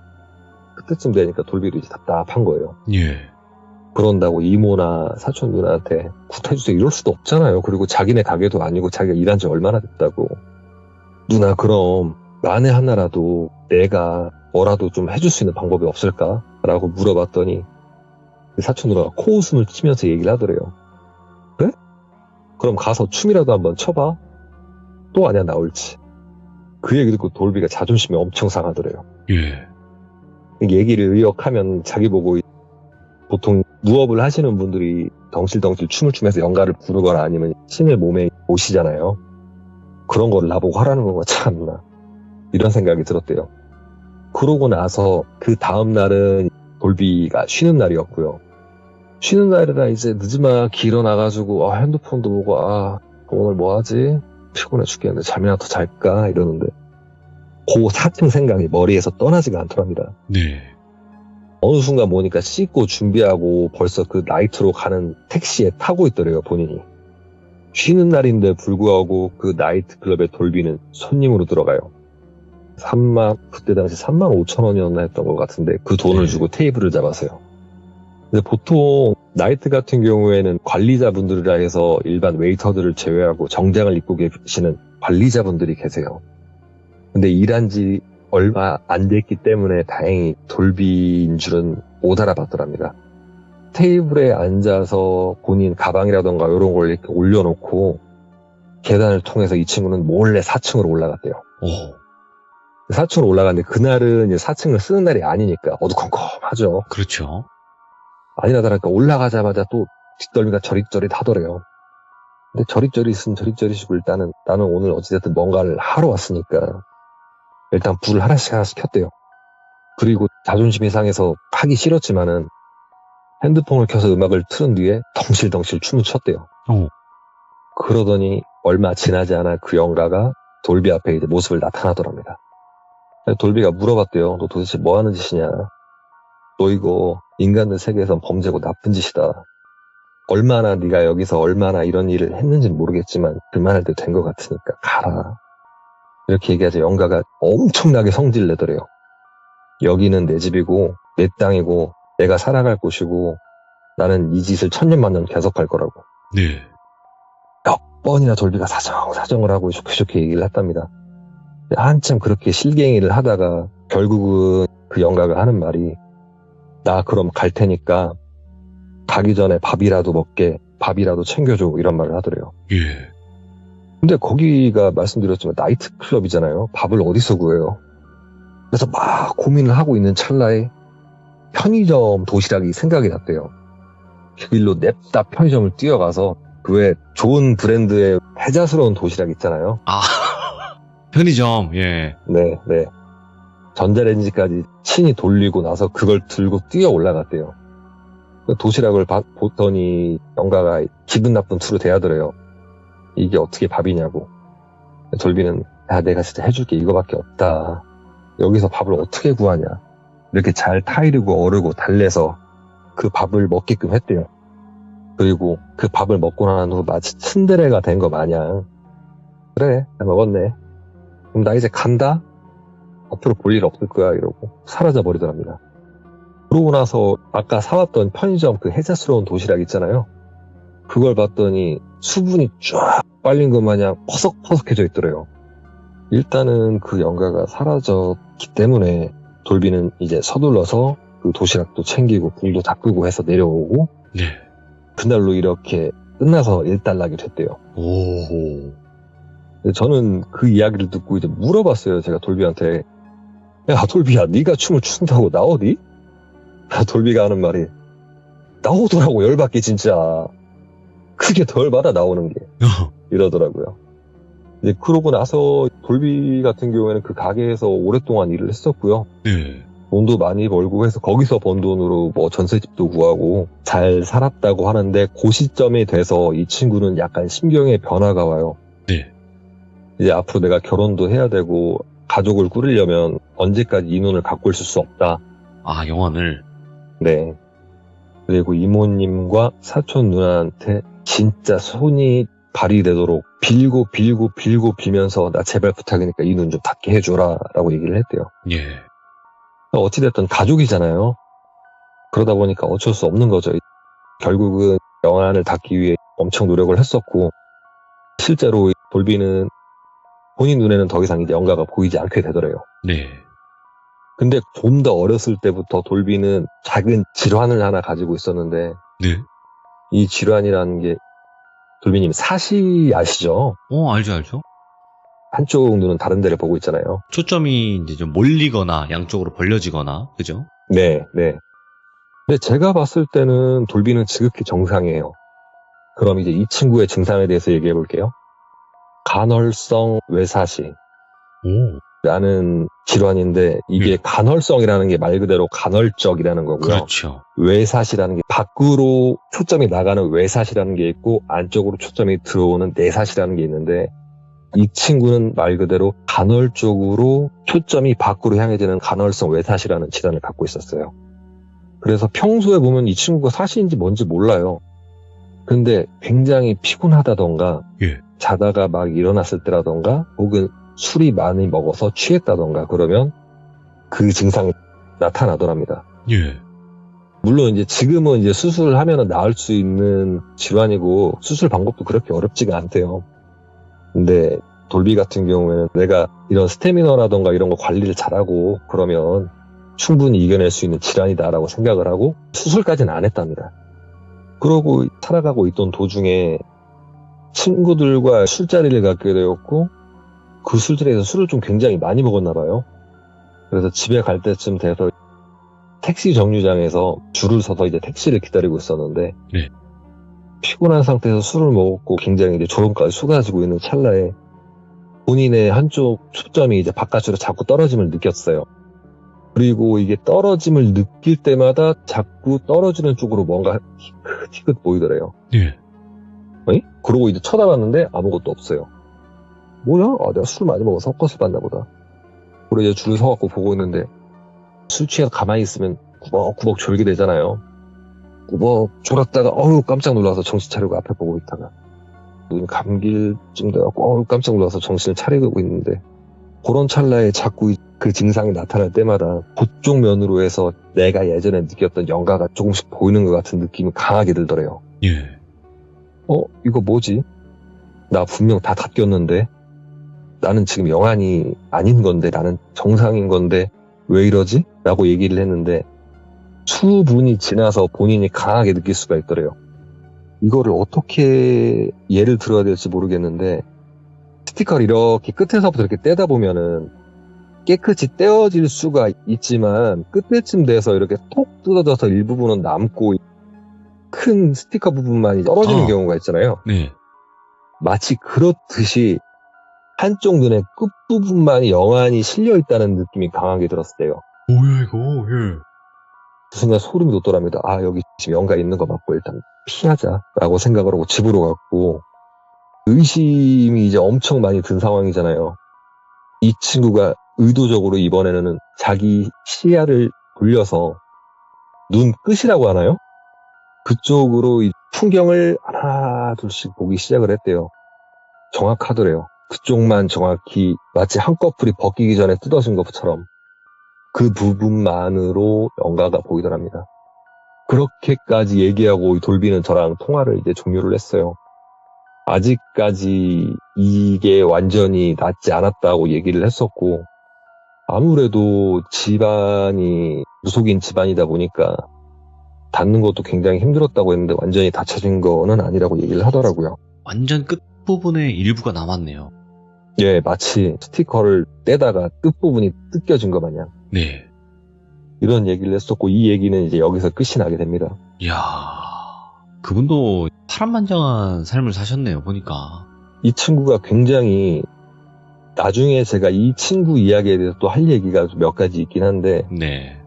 B: 그때쯤 되니까 돌비도 이제 답답한 거예요.
A: 예.
B: 그런다고 이모나 사촌 누나한테 구타해주세요 이럴 수도 없잖아요. 그리고 자기네 가게도 아니고 자기가 일한 지 얼마나 됐다고. 누나 그럼 만에 하나라도 내가 뭐라도 좀 해줄 수 있는 방법이 없을까? 라고 물어봤더니 사촌 누나가 코웃음을 치면서 얘기를 하더래요. 그래? 그럼 가서 춤이라도 한번 춰봐. 또 아냐 나올지. 그 얘기 듣고 돌비가 자존심이 엄청 상하더래요.
A: 예.
B: 얘기를 의역하면 자기 보고 보통 무업을 하시는 분들이 덩실덩실 춤을 추면서 연가를 부르거나 아니면 신을 몸에 오시잖아요. 그런 거를 나보고 하라는 건가 참나. 이런 생각이 들었대요. 그러고 나서 그 다음 날은 돌비가 쉬는 날이었고요. 쉬는 날이라 이제 늦지막히 일어나가지고 핸드폰도 보고 오늘 뭐 하지? 피곤해 죽겠는데 잠이나 더 잘까? 이러는데 그 4층 생각이 머리에서 떠나지가 않더랍니다.
A: 네.
B: 어느 순간 보니까 씻고 준비하고 벌써 그 나이트로 가는 택시에 타고 있더래요 본인이. 쉬는 날인데 불구하고 그 나이트클럽의 돌비는 손님으로 들어가요. 그때 당시 35,000원이었나 했던 것 같은데 그 돈을 주고 테이블을 잡았어요. 근데 보통 나이트 같은 경우에는 관리자분들이라 해서 일반 웨이터들을 제외하고 정장을 입고 계시는 관리자분들이 계세요. 근데 일한 지 얼마 안 됐기 때문에 다행히 돌비인 줄은 못 알아봤더랍니다. 테이블에 앉아서 본인 가방이라던가 이런 걸 이렇게 올려놓고 계단을 통해서 이 친구는 몰래 4층으로 올라갔대요.
A: 오.
B: 4층으로 올라갔는데 그날은 이제 4층을 쓰는 날이 아니니까 어두컴컴하죠.
A: 그렇죠.
B: 아니나 다를까 올라가자마자 또 뒷덜미가 저릿저릿 하더래요. 근데 저릿저릿은 저릿저릿이고 일단은 나는 오늘 어찌됐든 뭔가를 하러 왔으니까 일단 불을 하나씩 켰대요. 그리고 자존심이 상해서 하기 싫었지만은 핸드폰을 켜서 음악을 틀은 뒤에 덩실덩실 춤을 췄대요. 그러더니 얼마 지나지 않아 그 영가가 돌비 앞에 이제 모습을 나타나더랍니다. 돌비가 물어봤대요. 너 도대체 뭐 하는 짓이냐? 너 이거 인간들 세계에선 범죄고 나쁜 짓이다. 얼마나 네가 여기서 얼마나 이런 일을 했는지는 모르겠지만 그만할 때 된 것 같으니까 가라. 이렇게 얘기하자 영가가 엄청나게 성질 내더래요. 여기는 내 집이고 내 땅이고 내가 살아갈 곳이고 나는 이 짓을 천년만년 계속할 거라고.
A: 네.
B: 몇 번이나 돌비가 사정을 하고 좋게 얘기를 했답니다. 한참 그렇게 실갱이를 하다가 결국은 그 영가가 하는 말이 나 그럼 갈 테니까 가기 전에 밥이라도 먹게, 밥이라도 챙겨줘, 이런 말을 하더래요.
A: 예.
B: 근데 거기가 말씀드렸지만 나이트클럽이잖아요. 밥을 어디서 구해요? 그래서 막 고민을 하고 있는 찰나에 편의점 도시락이 생각이 났대요. 그 일로 냅다 편의점을 뛰어가서 그 외 좋은 브랜드의 해자스러운 도시락 있잖아요.
A: 아, 편의점, 예.
B: 네. 전자레인지까지 친히 돌리고 나서 그걸 들고 뛰어 올라갔대요. 도시락을 보더니 영가가 기분 나쁜 투로 대하더래요. 이게 어떻게 밥이냐고. 돌비는 야 내가 진짜 해줄게 이거밖에 없다. 여기서 밥을 어떻게 구하냐. 이렇게 잘 타이르고 어르고 달래서 그 밥을 먹게끔 했대요. 그리고 그 밥을 먹고 난 후 마치 츤데레가 된 거 마냥 그래 나 먹었네. 그럼 나 이제 간다. 앞으로 볼 일 없을 거야 이러고 사라져 버리더랍니다. 그러고 나서 아까 사왔던 편의점 그 해자스러운 도시락 있잖아요. 그걸 봤더니 수분이 쫙 빨린 것 마냥 퍼석퍼석해져 있더래요. 일단은 그 영가가 사라졌기 때문에 돌비는 이제 서둘러서 그 도시락도 챙기고 불도 다 끄고 해서 내려오고
A: 네.
B: 그날로 이렇게 끝나서 일단락이 됐대요.
A: 오.
B: 저는 그 이야기를 듣고 이제 물어봤어요. 제가 돌비한테 야 돌비야 네가 춤을 춘다고 나 어디? 돌비가 하는 말이 나오더라고 열받게 진짜. 그게 덜 받아 나오는 게 이러더라고요. 이제 그러고 나서 돌비 같은 경우에는 그 가게에서 오랫동안 일을 했었고요.
A: 네.
B: 돈도 많이 벌고 해서 거기서 번 돈으로 뭐 전세집도 구하고 잘 살았다고 하는데 그 시점이 돼서 이 친구는 약간 심경의 변화가 와요.
A: 네.
B: 이제 앞으로 내가 결혼도 해야 되고 가족을 꾸리려면 언제까지 이 눈을 갖고 있을 수 없다.
A: 아, 영환을.
B: 네. 그리고 이모님과 사촌 누나한테 진짜 손이 발휘되도록 빌면서 나 제발 부탁이니까 이 눈 좀 닫게 해줘라 라고 얘기를 했대요.
A: 예.
B: 어찌됐든 가족이잖아요. 그러다 보니까 어쩔 수 없는 거죠. 결국은 영안을 닫기 위해 엄청 노력을 했었고 실제로 돌비는 본인 눈에는 더 이상 이제 영가가 보이지 않게 되더래요.
A: 네.
B: 근데 좀 더 어렸을 때부터 돌비는 작은 질환을 하나 가지고 있었는데
A: 네.
B: 이 질환이라는 게 돌비님 사시 아시죠?
A: 알죠.
B: 한쪽 눈은 다른 데를 보고 있잖아요.
A: 초점이 이제 좀 몰리거나 양쪽으로 벌려지거나, 그죠?
B: 네. 근데 제가 봤을 때는 돌비는 지극히 정상이에요. 그럼 이제 이 친구의 증상에 대해서 얘기해 볼게요. 간헐성 외사시.
A: 오.
B: 라는 질환인데 이게 간헐성이라는 게 말 그대로 간헐적이라는 거고요.
A: 그렇죠.
B: 외사시라는 게 밖으로 초점이 나가는 외사시라는 게 있고 안쪽으로 초점이 들어오는 내사시라는 게 있는데 이 친구는 말 그대로 간헐적으로 초점이 밖으로 향해지는 간헐성 외사시라는 질환을 갖고 있었어요. 그래서 평소에 보면 이 친구가 사시인지 뭔지 몰라요. 근데 굉장히 피곤하다던가
A: 예.
B: 자다가 막 일어났을 때라던가 혹은 술이 많이 먹어서 취했다던가 그러면 그 증상이 나타나더랍니다.
A: 예.
B: 물론 이제 지금은 이제 수술을 하면은 나을 수 있는 질환이고 수술 방법도 그렇게 어렵지가 않대요. 근데 돌비 같은 경우에는 내가 이런 스태미너라던가 이런 거 관리를 잘하고 그러면 충분히 이겨낼 수 있는 질환이다라고 생각을 하고 수술까지는 안 했답니다. 그러고 살아가고 있던 도중에 친구들과 술자리를 갖게 되었고 그 술자리에서 술을 좀 굉장히 많이 먹었나 봐요. 그래서 집에 갈 때쯤 돼서 택시 정류장에서 줄을 서서 이제 택시를 기다리고 있었는데
A: 네.
B: 피곤한 상태에서 술을 먹었고 굉장히 이제 졸음까지 쏟아지고 있는 찰나에 본인의 한쪽 초점이 이제 바깥으로 자꾸 떨어짐을 느꼈어요. 그리고 이게 떨어짐을 느낄 때마다 자꾸 떨어지는 쪽으로 뭔가 희끗희끗 보이더래요.
A: 예.
B: 그러고 이제 쳐다봤는데 아무것도 없어요. 뭐야? 내가 술 많이 먹어서 헛것을 봤나 보다. 그리고 이제 줄을 서갖고 보고 있는데 술 취해서 가만히 있으면 구벅구벅 졸게 되잖아요. 꾸벅 졸았다가 깜짝 놀라서 정신 차리고 앞에 보고 있다가 눈이 감길 쯤 돼갖고 깜짝 놀라서 정신을 차리고 있는데 그런 찰나에 자꾸 그 증상이 나타날 때마다 그쪽 면으로 해서 내가 예전에 느꼈던 영가가 조금씩 보이는 것 같은 느낌이 강하게 들더래요.
A: 예.
B: 이거 뭐지? 나 분명 다 닦였는데 나는 지금 영안이 아닌 건데 나는 정상인 건데 왜 이러지? 라고 얘기를 했는데 수분이 지나서 본인이 강하게 느낄 수가 있더래요. 이거를 어떻게 예를 들어야 될지 모르겠는데 스티커를 이렇게 끝에서부터 이렇게 떼다 보면은 깨끗이 떼어질 수가 있지만 끝에쯤 돼서 이렇게 톡 뜯어져서 일부분은 남고 큰 스티커 부분만이 떨어지는 경우가 있잖아요.
A: 네.
B: 마치 그렇듯이 한쪽 눈의 끝부분만이 영안이 실려있다는 느낌이 강하게 들었어요.
A: 뭐야 이거? 예.
B: 그 순간 소름이 돋더랍니다. 여기 지금 영가 있는 거 맞고 일단 피하자라고 생각을 하고 집으로 갔고 의심이 이제 엄청 많이 든 상황이잖아요. 이 친구가 의도적으로 이번에는 자기 시야를 돌려서 눈 끝이라고 하나요? 그쪽으로 이 풍경을 하나 둘씩 보기 시작을 했대요. 정확하더래요. 그쪽만 정확히 마치 한꺼풀이 벗기기 전에 뜯어진 것처럼 그 부분만으로 영가가 보이더랍니다. 그렇게까지 얘기하고 돌비는 저랑 통화를 이제 종료를 했어요. 아직까지 이게 완전히 낫지 않았다고 얘기를 했었고 아무래도 집안이 무속인 집안이다 보니까 닿는 것도 굉장히 힘들었다고 했는데 완전히 닫혀진 거는 아니라고 얘기를 하더라고요.
A: 완전 끝부분에 일부가 남았네요.
B: 예, 마치 스티커를 떼다가 끝부분이 뜯겨진 것 마냥
A: 네.
B: 이런 얘기를 했었고 이 얘기는 이제 여기서 끝이 나게 됩니다.
A: 이야, 그분도 파란만장한 삶을 사셨네요, 보니까.
B: 이 친구가 굉장히 나중에 제가 이 친구 이야기에 대해서 또 할 얘기가 몇 가지 있긴 한데
A: 네.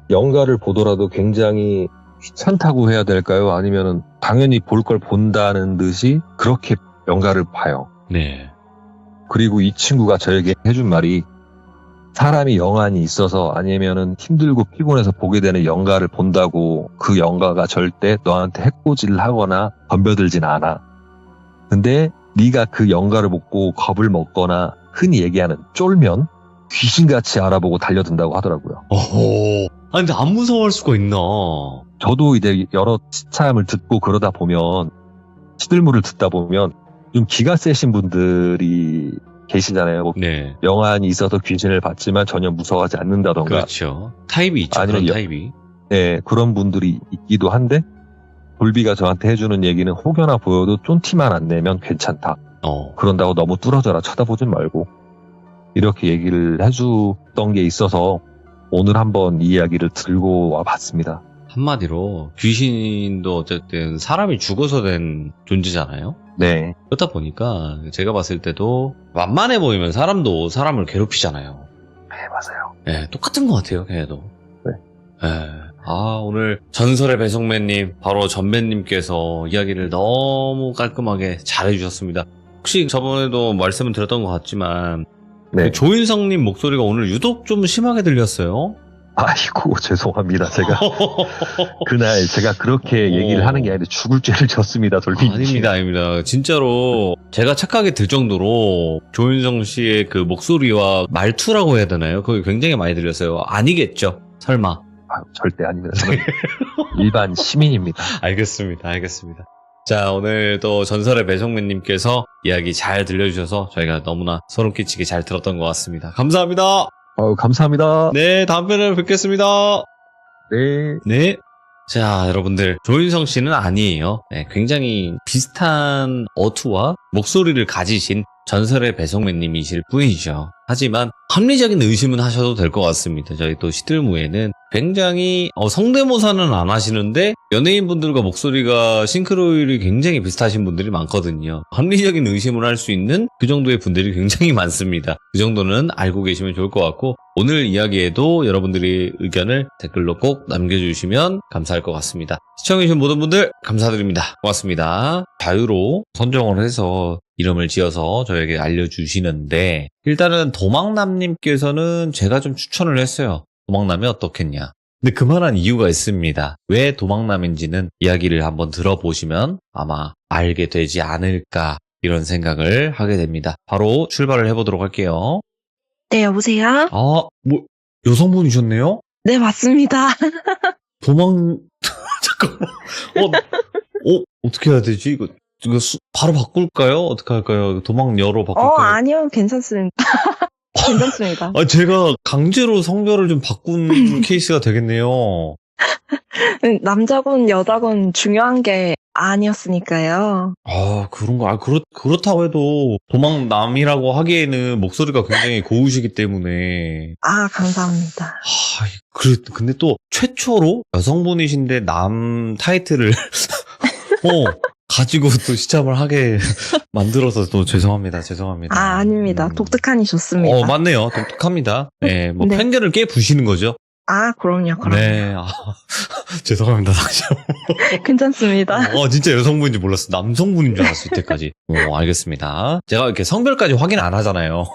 B: 영가를 보더라도 굉장히 귀찮다고 해야 될까요? 아니면은 당연히 볼 걸 본다는 듯이 그렇게 영가를 봐요.
A: 네.
B: 그리고 이 친구가 저에게 해준 말이 사람이 영안이 있어서 아니면은 힘들고 피곤해서 보게 되는 영가를 본다고 그 영가가 절대 너한테 해코지를 하거나 덤벼들진 않아. 근데 네가 그 영가를 보고 겁을 먹거나 흔히 얘기하는 쫄면 귀신같이 알아보고 달려든다고 하더라고요.
A: 어허. 근데 안 무서워할 수가 있나?
B: 저도 이제 여러 시참을 듣고 그러다 보면 시들물을 듣다 보면 좀 기가 세신 분들이 계시잖아요. 뭐
A: 네.
B: 영안이 있어서 귀신을 봤지만 전혀 무서워하지 않는다던가.
A: 그렇죠. 타입이 있죠.
B: 아니면
A: 그런 타입이.
B: 네, 그런 분들이 있기도 한데 돌비가 저한테 해주는 얘기는 혹여나 보여도 쫀티만 안 내면 괜찮다. 그런다고 너무 뚫어져라 쳐다보진 말고 이렇게 얘기를 해주던 게 있어서 오늘 한번 이 이야기를 들고 와봤습니다.
A: 한마디로 귀신도 어쨌든 사람이 죽어서 된 존재잖아요.
B: 네.
A: 그렇다 보니까 제가 봤을 때도 만만해 보이면 사람도 사람을 괴롭히잖아요.
B: 네, 맞아요.
A: 네, 똑같은 것 같아요, 걔도.
B: 네.
A: 네. 오늘 전설의 배송매님, 바로 전배님께서 이야기를 너무 깔끔하게 잘해주셨습니다. 혹시 저번에도 말씀을 드렸던 것 같지만
B: 네.
A: 그 조인성님 목소리가 오늘 유독 좀 심하게 들렸어요.
B: 아이고 죄송합니다. 제가 그날 제가 그렇게 얘기를 하는 게 아니라 죽을 죄를 졌습니다. 돌비.
A: 아닙니다. 진짜로 제가 착하게 들 정도로 조인성 씨의 그 목소리와 말투라고 해야 되나요? 그게 굉장히 많이 들렸어요. 아니겠죠? 설마.
B: 절대 아닙니다. 저는 일반 시민입니다.
A: 알겠습니다. 자, 오늘 또 전설의 배송매님께서 이야기 잘 들려주셔서 저희가 너무나 소름 끼치게 잘 들었던 것 같습니다. 감사합니다.
B: 감사합니다.
A: 네, 다음번에 뵙겠습니다.
B: 네.
A: 네. 자, 여러분들, 조인성 씨는 아니에요. 네, 굉장히 비슷한 어투와 목소리를 가지신 전설의 배송매님이실 뿐이죠. 하지만 합리적인 의심은 하셔도 될 것 같습니다. 저희 또 시들무에는 굉장히 성대모사는 안 하시는데 연예인분들과 목소리가 싱크로율이 굉장히 비슷하신 분들이 많거든요. 합리적인 의심을 할 수 있는 그 정도의 분들이 굉장히 많습니다. 그 정도는 알고 계시면 좋을 것 같고 오늘 이야기에도 여러분들의 의견을 댓글로 꼭 남겨주시면 감사할 것 같습니다. 시청해주신 모든 분들 감사드립니다. 고맙습니다. 자유로 선정을 해서 이름을 지어서 저에게 알려주시는데 일단은 도망남님께서는 제가 좀 추천을 했어요. 도망남이 어떻겠냐. 근데 그만한 이유가 있습니다. 왜 도망남인지는 이야기를 한번 들어보시면 아마 알게 되지 않을까 이런 생각을 하게 됩니다. 바로 출발을 해보도록 할게요.
C: 네, 여보세요?
A: 아, 뭐 여성분이셨네요?
C: 네, 맞습니다.
A: 도망 잠깐만. 어떻게 해야 되지? 이거 바로 바꿀까요? 어떻게 할까요? 도망녀로 바꿀까요?
C: 아니요, 괜찮습니다. 괜찮습니다.
A: 제가 강제로 성별을 좀 바꾼 케이스가 되겠네요.
C: 남자건 여자건 중요한 게 아니었으니까요.
A: 그런가? 그렇다고 해도 도망남이라고 하기에는 목소리가 굉장히 고우시기 때문에.
C: 감사합니다.
A: 근데 또 최초로 여성분이신데 남 타이틀을 가지고 또 시참을 하게 만들어서 또 죄송합니다.
C: 아닙니다. 독특하니 좋습니다.
A: 맞네요. 독특합니다. 네, 뭐
C: 네.
A: 편견을 깨부시는 거죠.
C: 그럼요.
A: 네, 죄송합니다. 다시 한번.
C: 괜찮습니다.
A: 진짜 여성분인지 몰랐어. 남성분인 줄 알았어, 이때까지. 알겠습니다. 제가 이렇게 성별까지 확인 안 하잖아요.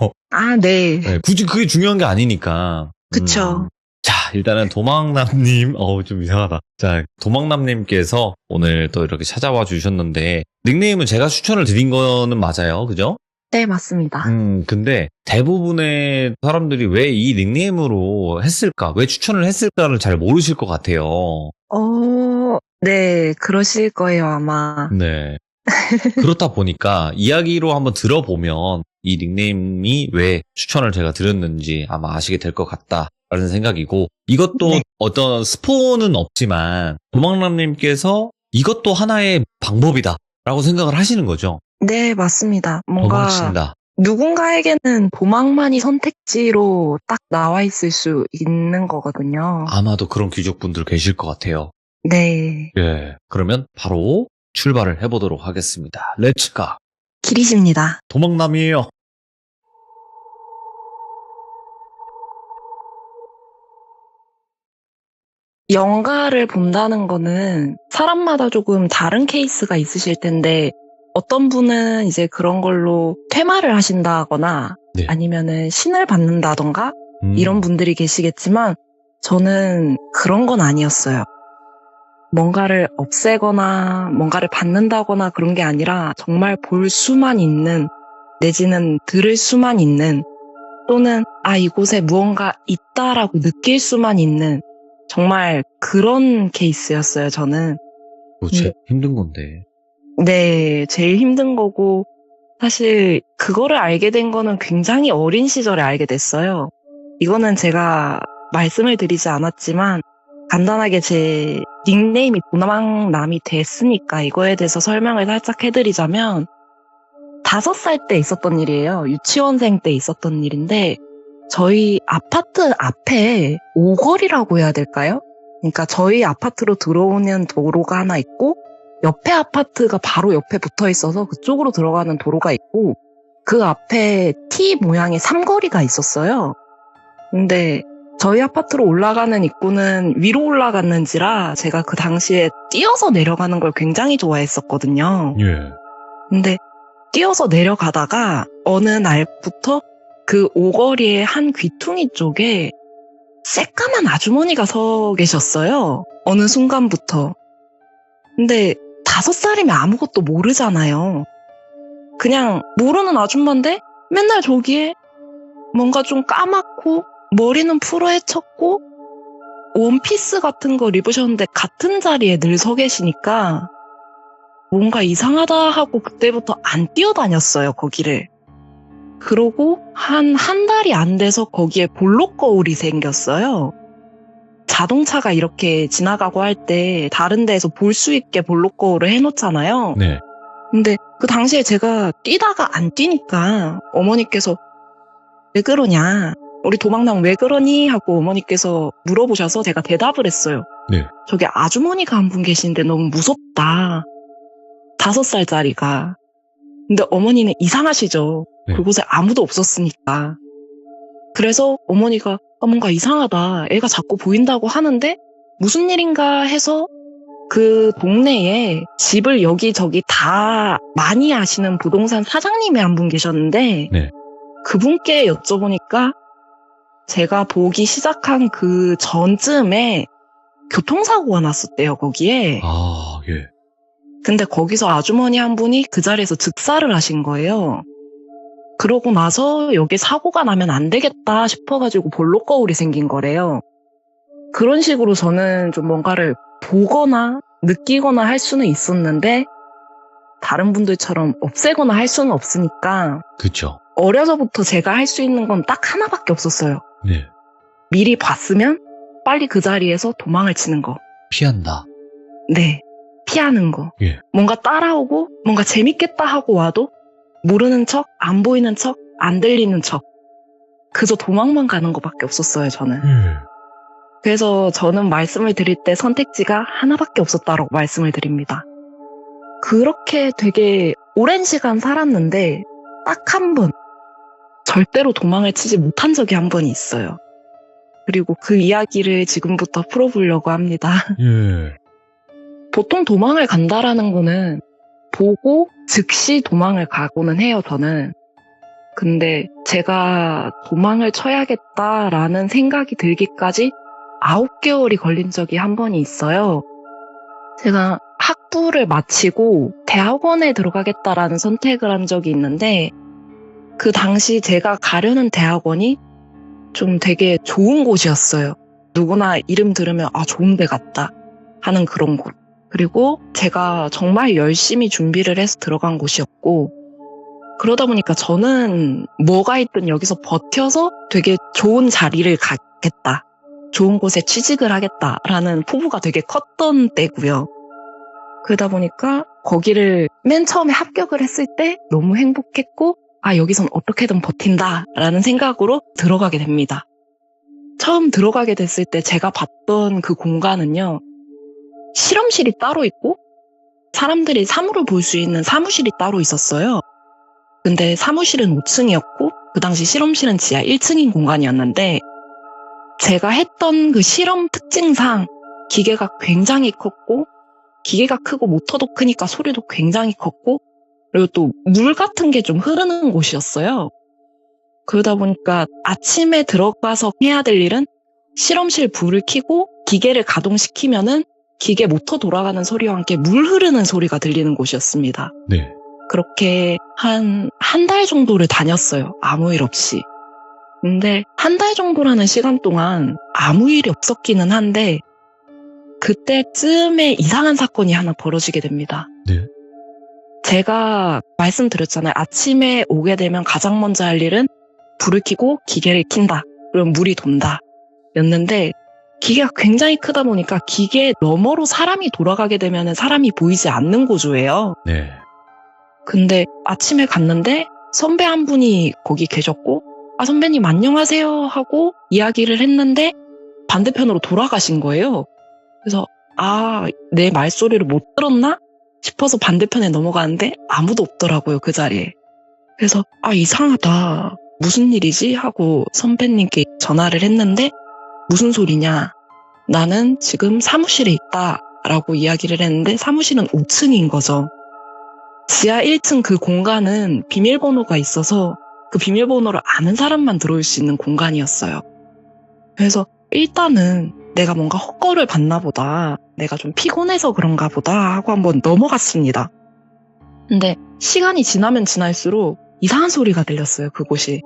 C: 네.
A: 네, 굳이 그게 중요한 게 아니니까.
C: 그쵸.
A: 자, 일단은 도망남님, 좀 이상하다. 자, 도망남님께서 오늘 또 이렇게 찾아와 주셨는데, 닉네임은 제가 추천을 드린 거는 맞아요. 그죠?
C: 네, 맞습니다.
A: 근데 대부분의 사람들이 왜 이 닉네임으로 했을까? 왜 추천을 했을까를 잘 모르실 것 같아요.
C: 네, 그러실 거예요, 아마.
A: 네. 그렇다 보니까 이야기로 한번 들어보면 이 닉네임이 왜 추천을 제가 드렸는지 아마 아시게 될 것 같다라는 생각이고, 이것도
C: 네.
A: 어떤 스포는 없지만 도망남님께서 이것도 하나의 방법이다라고 생각을 하시는 거죠.
C: 네, 맞습니다. 뭔가
A: 도망친다.
C: 누군가에게는 도망만이 선택지로 딱 나와 있을 수 있는 거거든요.
A: 아마도 그런 귀족분들 계실 것 같아요.
C: 네.
A: 예. 그러면 바로 출발을 해보도록 하겠습니다. 렛츠가.
C: 길이십니다.
A: 도망남이에요.
C: 영가를 본다는 거는 사람마다 조금 다른 케이스가 있으실 텐데, 어떤 분은 이제 그런 걸로 퇴마를 하신다거나
A: 네.
C: 아니면은 신을 받는다던가 이런 분들이 계시겠지만, 저는 그런 건 아니었어요. 뭔가를 없애거나 뭔가를 받는다거나 그런 게 아니라 정말 볼 수만 있는, 내지는 들을 수만 있는, 또는 이곳에 무언가 있다라고 느낄 수만 있는 정말 그런 케이스였어요, 저는.
A: 제일 힘든 건데.
C: 네, 제일 힘든 거고, 사실 그거를 알게 된 거는 굉장히 어린 시절에 알게 됐어요. 이거는 제가 말씀을 드리지 않았지만 간단하게 제 닉네임이 도망남이 됐으니까 이거에 대해서 설명을 살짝 해드리자면, 5살 때 있었던 일이에요. 유치원생 때 있었던 일인데, 저희 아파트 앞에 오거리라고 해야 될까요? 그러니까 저희 아파트로 들어오는 도로가 하나 있고, 옆에 아파트가 바로 옆에 붙어 있어서 그쪽으로 들어가는 도로가 있고, 그 앞에 T 모양의 삼거리가 있었어요. 근데 저희 아파트로 올라가는 입구는 위로 올라갔는지라 제가 그 당시에 뛰어서 내려가는 걸 굉장히 좋아했었거든요.
A: 예.
C: 근데 뛰어서 내려가다가 어느 날부터 그 오거리의 한 귀퉁이 쪽에 새까만 아주머니가 서 계셨어요. 어느 순간부터. 근데 5살이면 아무것도 모르잖아요. 그냥 모르는 아줌마인데 맨날 저기에 뭔가 좀 까맣고 머리는 풀어헤쳤고 원피스 같은 걸 입으셨는데 같은 자리에 늘 서 계시니까 뭔가 이상하다 하고 그때부터 안 뛰어다녔어요, 거기를. 그러고 한 달이 안 돼서 거기에 볼록 거울이 생겼어요. 자동차가 이렇게 지나가고 할 때 다른 데에서 볼 수 있게 볼록 거울을 해놓잖아요.
A: 네.
C: 근데 그 당시에 제가 뛰다가 안 뛰니까 어머니께서 왜 그러냐, 우리 도망남 왜 그러니? 하고 어머니께서 물어보셔서 제가 대답을 했어요.
A: 네.
C: 저기 아주머니가 한 분 계신데 너무 무섭다. 5살짜리가. 근데 어머니는 이상하시죠.
A: 네.
C: 그곳에 아무도 없었으니까. 그래서 어머니가 뭔가 이상하다, 애가 자꾸 보인다고 하는데 무슨 일인가 해서 그 동네에 집을 여기저기 다 많이 아시는 부동산 사장님이 한 분 계셨는데,
A: 네.
C: 그분께 여쭤보니까 제가 보기 시작한 그 전쯤에 교통사고가 났었대요, 거기에.
A: 아, 예.
C: 근데 거기서 아주머니 한 분이 그 자리에서 즉사를 하신 거예요. 그러고 나서 여기 사고가 나면 안 되겠다 싶어가지고 볼록거울이 생긴 거래요. 그런 식으로 저는 좀 뭔가를 보거나 느끼거나 할 수는 있었는데 다른 분들처럼 없애거나 할 수는 없으니까
A: 그쵸.
C: 어려서부터 제가 할 수 있는 건 딱 하나밖에 없었어요.
A: 네.
C: 미리 봤으면 빨리 그 자리에서 도망을 치는 거.
A: 피한다.
C: 네. 피하는 거.
A: 예.
C: 뭔가 따라오고 뭔가 재밌겠다 하고 와도 모르는 척, 안 보이는 척, 안 들리는 척. 그저 도망만 가는 것밖에 없었어요, 저는. 그래서 저는 말씀을 드릴 때 선택지가 하나밖에 없었다라고 말씀을 드립니다. 그렇게 되게 오랜 시간 살았는데 딱 한 번 절대로 도망을 치지 못한 적이 한 번 있어요. 그리고 그 이야기를 지금부터 풀어보려고 합니다.
A: 예.
C: 보통 도망을 간다라는 거는 보고 즉시 도망을 가고는 해요, 저는. 근데 제가 도망을 쳐야겠다라는 생각이 들기까지 9개월이 걸린 적이 한 번이 있어요. 제가 학부를 마치고 대학원에 들어가겠다라는 선택을 한 적이 있는데 그 당시 제가 가려는 대학원이 좀 되게 좋은 곳이었어요. 누구나 이름 들으면 아 좋은 데 같다 하는 그런 곳. 그리고 제가 정말 열심히 준비를 해서 들어간 곳이었고 그러다 보니까 저는 뭐가 있든 여기서 버텨서 되게 좋은 자리를 가겠다. 좋은 곳에 취직을 하겠다라는 포부가 되게 컸던 때고요. 그러다 보니까 거기를 맨 처음에 합격을 했을 때 너무 행복했고 아 여기선 어떻게든 버틴다라는 생각으로 들어가게 됩니다. 처음 들어가게 됐을 때 제가 봤던 그 공간은요. 실험실이 따로 있고 사람들이 사물을 볼 수 있는 사무실이 따로 있었어요. 근데 사무실은 5층이었고 그 당시 실험실은 지하 1층인 공간이었는데 제가 했던 그 실험 특징상 기계가 굉장히 컸고 기계가 크고 모터도 크니까 소리도 굉장히 컸고 그리고 또 물 같은 게 좀 흐르는 곳이었어요. 그러다 보니까 아침에 들어가서 해야 될 일은 실험실 불을 켜고 기계를 가동시키면은 기계 모터 돌아가는 소리와 함께 물 흐르는 소리가 들리는 곳이었습니다.
A: 네.
C: 그렇게 한 달 정도를 다녔어요. 아무 일 없이. 근데 한 달 정도라는 시간 동안 아무 일이 없었기는 한데 그때쯤에 이상한 사건이 하나 벌어지게 됩니다.
A: 네.
C: 제가 말씀드렸잖아요. 아침에 오게 되면 가장 먼저 할 일은 불을 켜고 기계를 킨다. 그럼 물이 돈다. 였는데 기계가 굉장히 크다 보니까 기계 너머로 사람이 돌아가게 되면 사람이 보이지 않는 구조예요.
A: 네.
C: 근데 아침에 갔는데 선배 한 분이 거기 계셨고 아 선배님 안녕하세요 하고 이야기를 했는데 반대편으로 돌아가신 거예요. 그래서 아 내 말소리를 못 들었나 싶어서 반대편에 넘어가는데 아무도 없더라고요 그 자리에. 그래서 아 이상하다 무슨 일이지 하고 선배님께 전화를 했는데 무슨 소리냐 나는 지금 사무실에 있다 라고 이야기를 했는데 사무실은 5층인 거죠. 지하 1층 그 공간은 비밀번호가 있어서 그 비밀번호를 아는 사람만 들어올 수 있는 공간이었어요. 그래서 일단은 내가 뭔가 헛거를 봤나 보다. 내가 좀 피곤해서 그런가 보다 하고 한번 넘어갔습니다. 근데 시간이 지나면 지날수록 이상한 소리가 들렸어요, 그곳이.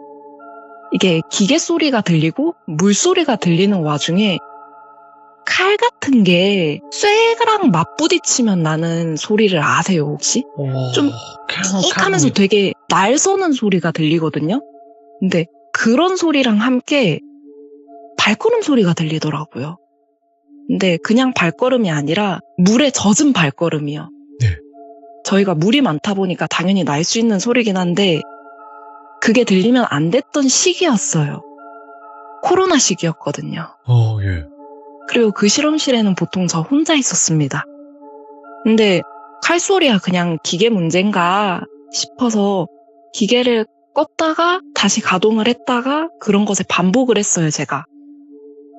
C: 이게 기계 소리가 들리고 물소리가 들리는 와중에 칼 같은 게 쇠랑 맞부딪히면 나는 소리를 아세요, 혹시? 좀 끽 하면서 되게 날 서는 소리가 들리거든요? 근데 그런 소리랑 함께 발걸음 소리가 들리더라고요. 근데 그냥 발걸음이 아니라 물에 젖은 발걸음이요.
A: 네.
C: 저희가 물이 많다 보니까 당연히 날 수 있는 소리긴 한데 그게 들리면 안 됐던 시기였어요. 코로나 시기였거든요.
A: 예.
C: 그리고 그 실험실에는 보통 저 혼자 있었습니다. 근데 칼소리야 그냥 기계 문제인가 싶어서 기계를 껐다가 다시 가동을 했다가 그런 것에 반복을 했어요, 제가.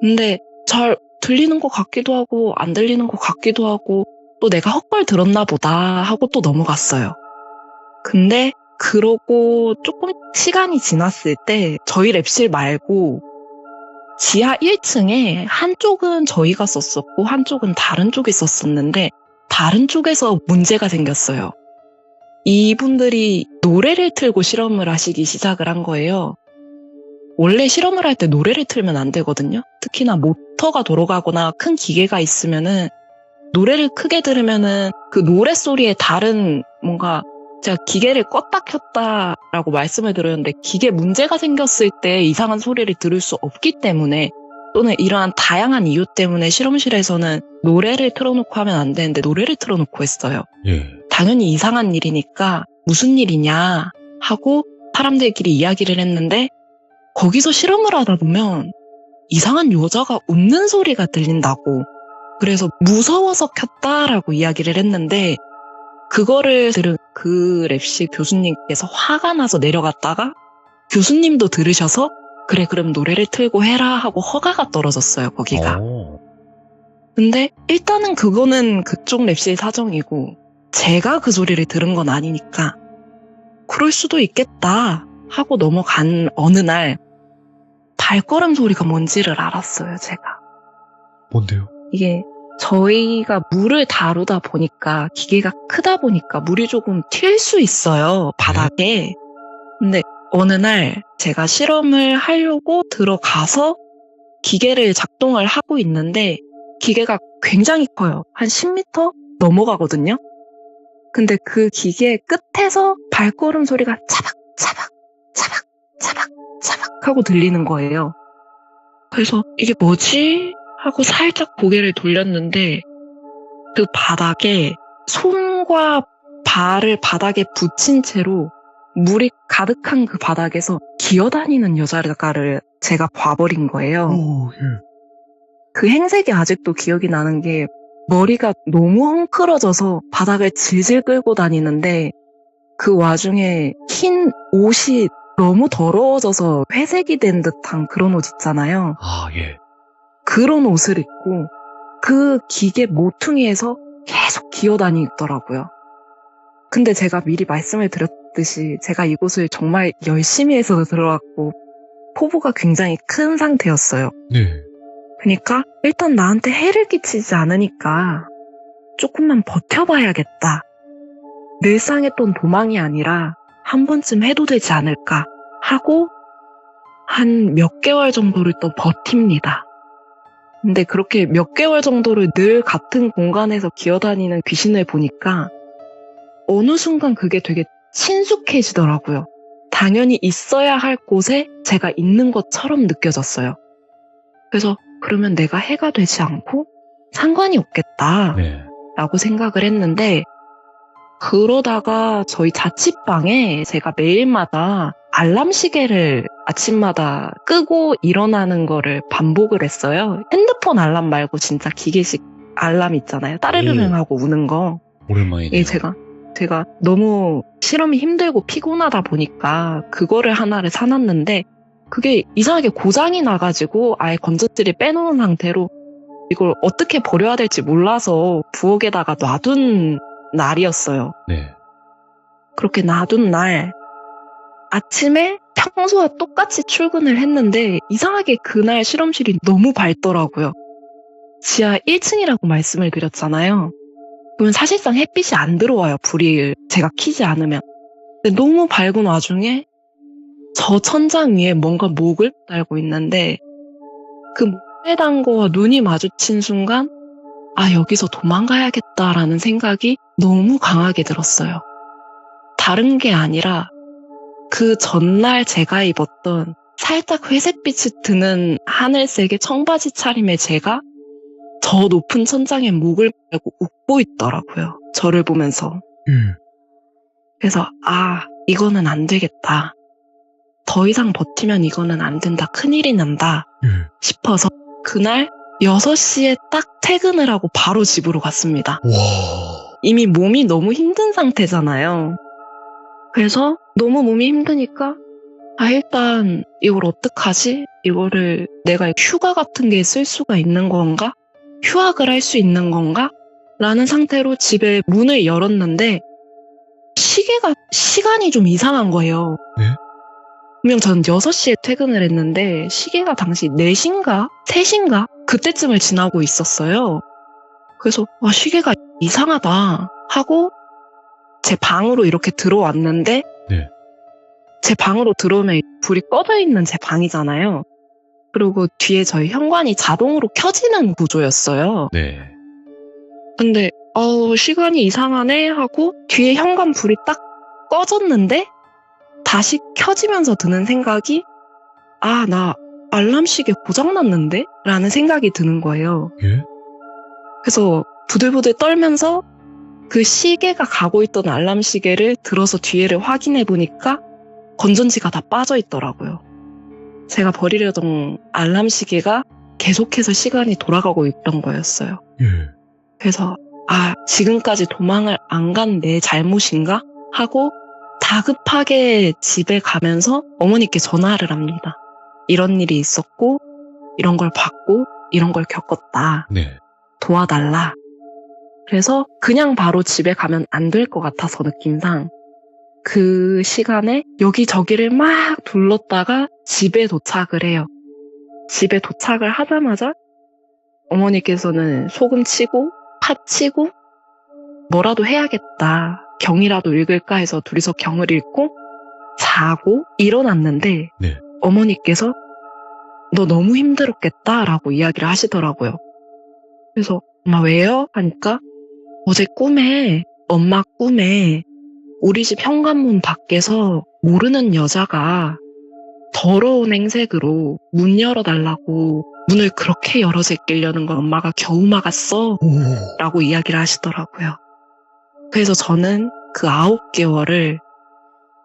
C: 근데 잘 들리는 것 같기도 하고 안 들리는 것 같기도 하고 또 내가 헛걸 들었나 보다 하고 또 넘어갔어요. 근데 그러고 조금 시간이 지났을 때 저희 랩실 말고 지하 1층에 한쪽은 저희가 썼었고 한쪽은 다른 쪽이 썼었는데 다른 쪽에서 문제가 생겼어요. 이분들이 노래를 틀고 실험을 하시기 시작을 한 거예요. 원래 실험을 할 때 노래를 틀면 안 되거든요. 특히나 모터가 돌아가거나 큰 기계가 있으면은 노래를 크게 들으면은 그 노래 소리에 다른 뭔가 제가 기계를 껐다 켰다라고 말씀을 드렸는데 기계 문제가 생겼을 때 이상한 소리를 들을 수 없기 때문에 또는 이러한 다양한 이유 때문에 실험실에서는 노래를 틀어놓고 하면 안 되는데 노래를 틀어놓고 했어요.
A: 예.
C: 당연히 이상한 일이니까 무슨 일이냐 하고 사람들끼리 이야기를 했는데 거기서 실험을 하다 보면 이상한 여자가 웃는 소리가 들린다고 그래서 무서워서 켰다라고 이야기를 했는데 그거를 들은 그 랩실 교수님께서 화가 나서 내려갔다가 교수님도 들으셔서 그래 그럼 노래를 틀고 해라 하고 허가가 떨어졌어요 거기가. 근데 일단은 그거는 그쪽 랩실 사정이고 제가 그 소리를 들은 건 아니니까 그럴 수도 있겠다 하고 넘어간 어느 날 발걸음 소리가 뭔지를 알았어요 제가.
A: 뭔데요?
C: 이게 저희가 물을 다루다 보니까 기계가 크다 보니까 물이 조금 튈 수 있어요 바닥에. 근데 어느 날 제가 실험을 하려고 들어가서 기계를 작동을 하고 있는데 기계가 굉장히 커요. 한 10m 넘어가거든요. 근데 그 기계 끝에서 발걸음 소리가 차박 차박 차박 차박 차박 하고 들리는 거예요. 그래서 이게 뭐지? 하고 살짝 고개를 돌렸는데 그 바닥에 손과 발을 바닥에 붙인 채로 물이 가득한 그 바닥에서 기어다니는 여자를 제가 봐버린 거예요.
A: 오, 예.
C: 그 행색이 아직도 기억이 나는 게 머리가 너무 헝클어져서 바닥을 질질 끌고 다니는데 그 와중에 흰 옷이 너무 더러워져서 회색이 된 듯한 그런 옷 있잖아요.
A: 아, 예.
C: 그런 옷을 입고 그 기계 모퉁이에서 계속 기어다니더라고요. 근데 제가 미리 말씀을 드렸듯이 제가 이곳을 정말 열심히 해서 들어왔고 포부가 굉장히 큰 상태였어요.
A: 네.
C: 그러니까 일단 나한테 해를 끼치지 않으니까 조금만 버텨봐야겠다. 늘상 했던 도망이 아니라 한 번쯤 해도 되지 않을까 하고 한 몇 개월 정도를 또 버팁니다. 근데 그렇게 몇 개월 정도를 늘 같은 공간에서 기어다니는 귀신을 보니까 어느 순간 그게 되게 친숙해지더라고요. 당연히 있어야 할 곳에 제가 있는 것처럼 느껴졌어요. 그래서 그러면 내가 해가 되지 않고 상관이 없겠다
A: 네.
C: 라고 생각을 했는데 그러다가 저희 자취방에 제가 매일마다 알람 시계를 아침마다 끄고 일어나는 거를 반복을 했어요. 핸드폰 알람 말고 진짜 기계식 알람 있잖아요. 따르르릉 하고 우는 거.
A: 오랜만이네요.
C: 예, 제가 너무 실험이 힘들고 피곤하다 보니까 그거를 하나를 사놨는데 그게 이상하게 고장이 나가지고 아예 건전지를 빼놓은 상태로 이걸 어떻게 버려야 될지 몰라서 부엌에다가 놔둔 날이었어요.
A: 네.
C: 그렇게 놔둔 날 아침에 평소와 똑같이 출근을 했는데 이상하게 그날 실험실이 너무 밝더라고요. 지하 1층이라고 말씀을 드렸잖아요. 그러면 사실상 햇빛이 안 들어와요. 불이 제가 켜지 않으면. 근데 너무 밝은 와중에 저 천장 위에 뭔가 목을 달고 있는데 그 목에 단 거와 눈이 마주친 순간 아 여기서 도망가야겠다라는 생각이 너무 강하게 들었어요. 다른 게 아니라 그 전날 제가 입었던 살짝 회색빛이 드는 하늘색의 청바지 차림의 제가 저 높은 천장에 목을 달고 웃고 있더라고요. 저를 보면서. 그래서 아 이거는 안 되겠다. 더 이상 버티면 이거는 안 된다. 큰일이 난다 싶어서 그날 6시에 딱 퇴근을 하고 바로 집으로 갔습니다.
A: 와.
C: 이미 몸이 너무 힘든 상태잖아요. 그래서 너무 몸이 힘드니까 아 일단 이걸 어떡하지? 이거를 내가 휴가 같은 게 쓸 수가 있는 건가? 휴학을 할 수 있는 건가? 라는 상태로 집에 문을 열었는데 시간이 좀 이상한 거예요.
A: 네?
C: 분명 전 6시에 퇴근을 했는데 시계가 당시 4시인가 3시인가 그때쯤을 지나고 있었어요. 그래서 시계가 이상하다 하고 제 방으로 이렇게 들어왔는데
A: 네.
C: 제 방으로 들어오면 불이 꺼져 있는 제 방이잖아요. 그리고 뒤에 저희 현관이 자동으로 켜지는 구조였어요.
A: 네.
C: 근데 시간이 이상하네 하고 뒤에 현관 불이 딱 꺼졌는데 다시 켜지면서 드는 생각이 나 알람 시계 고장났는데? 라는 생각이 드는 거예요.
A: 예?
C: 그래서 부들부들 떨면서 그 시계가 가고 있던 알람 시계를 들어서 뒤에를 확인해 보니까 건전지가 다 빠져 있더라고요. 제가 버리려던 알람 시계가 계속해서 시간이 돌아가고 있던 거였어요.
A: 예.
C: 그래서 지금까지 도망을 안 간 내 잘못인가? 하고 다급하게 집에 가면서 어머니께 전화를 합니다. 이런 일이 있었고 이런 걸 봤고 이런 걸 겪었다.
A: 네.
C: 도와달라. 그래서 그냥 바로 집에 가면 안 될 것 같아서 느낌상 그 시간에 여기저기를 막 둘렀다가 집에 도착을 해요. 집에 도착을 하자마자 어머니께서는 소금 치고 파 치고 뭐라도 해야겠다. 경이라도 읽을까 해서 둘이서 경을 읽고 자고 일어났는데
A: 네.
C: 어머니께서 너 너무 힘들었겠다라고 이야기를 하시더라고요. 그래서 엄마 왜요? 하니까 어제 엄마 꿈에 우리 집 현관문 밖에서 모르는 여자가 더러운 행색으로 문 열어달라고 문을 그렇게 열어 제끼려는 걸 엄마가 겨우 막았어 라고 이야기를 하시더라고요. 그래서 저는 그 9개월을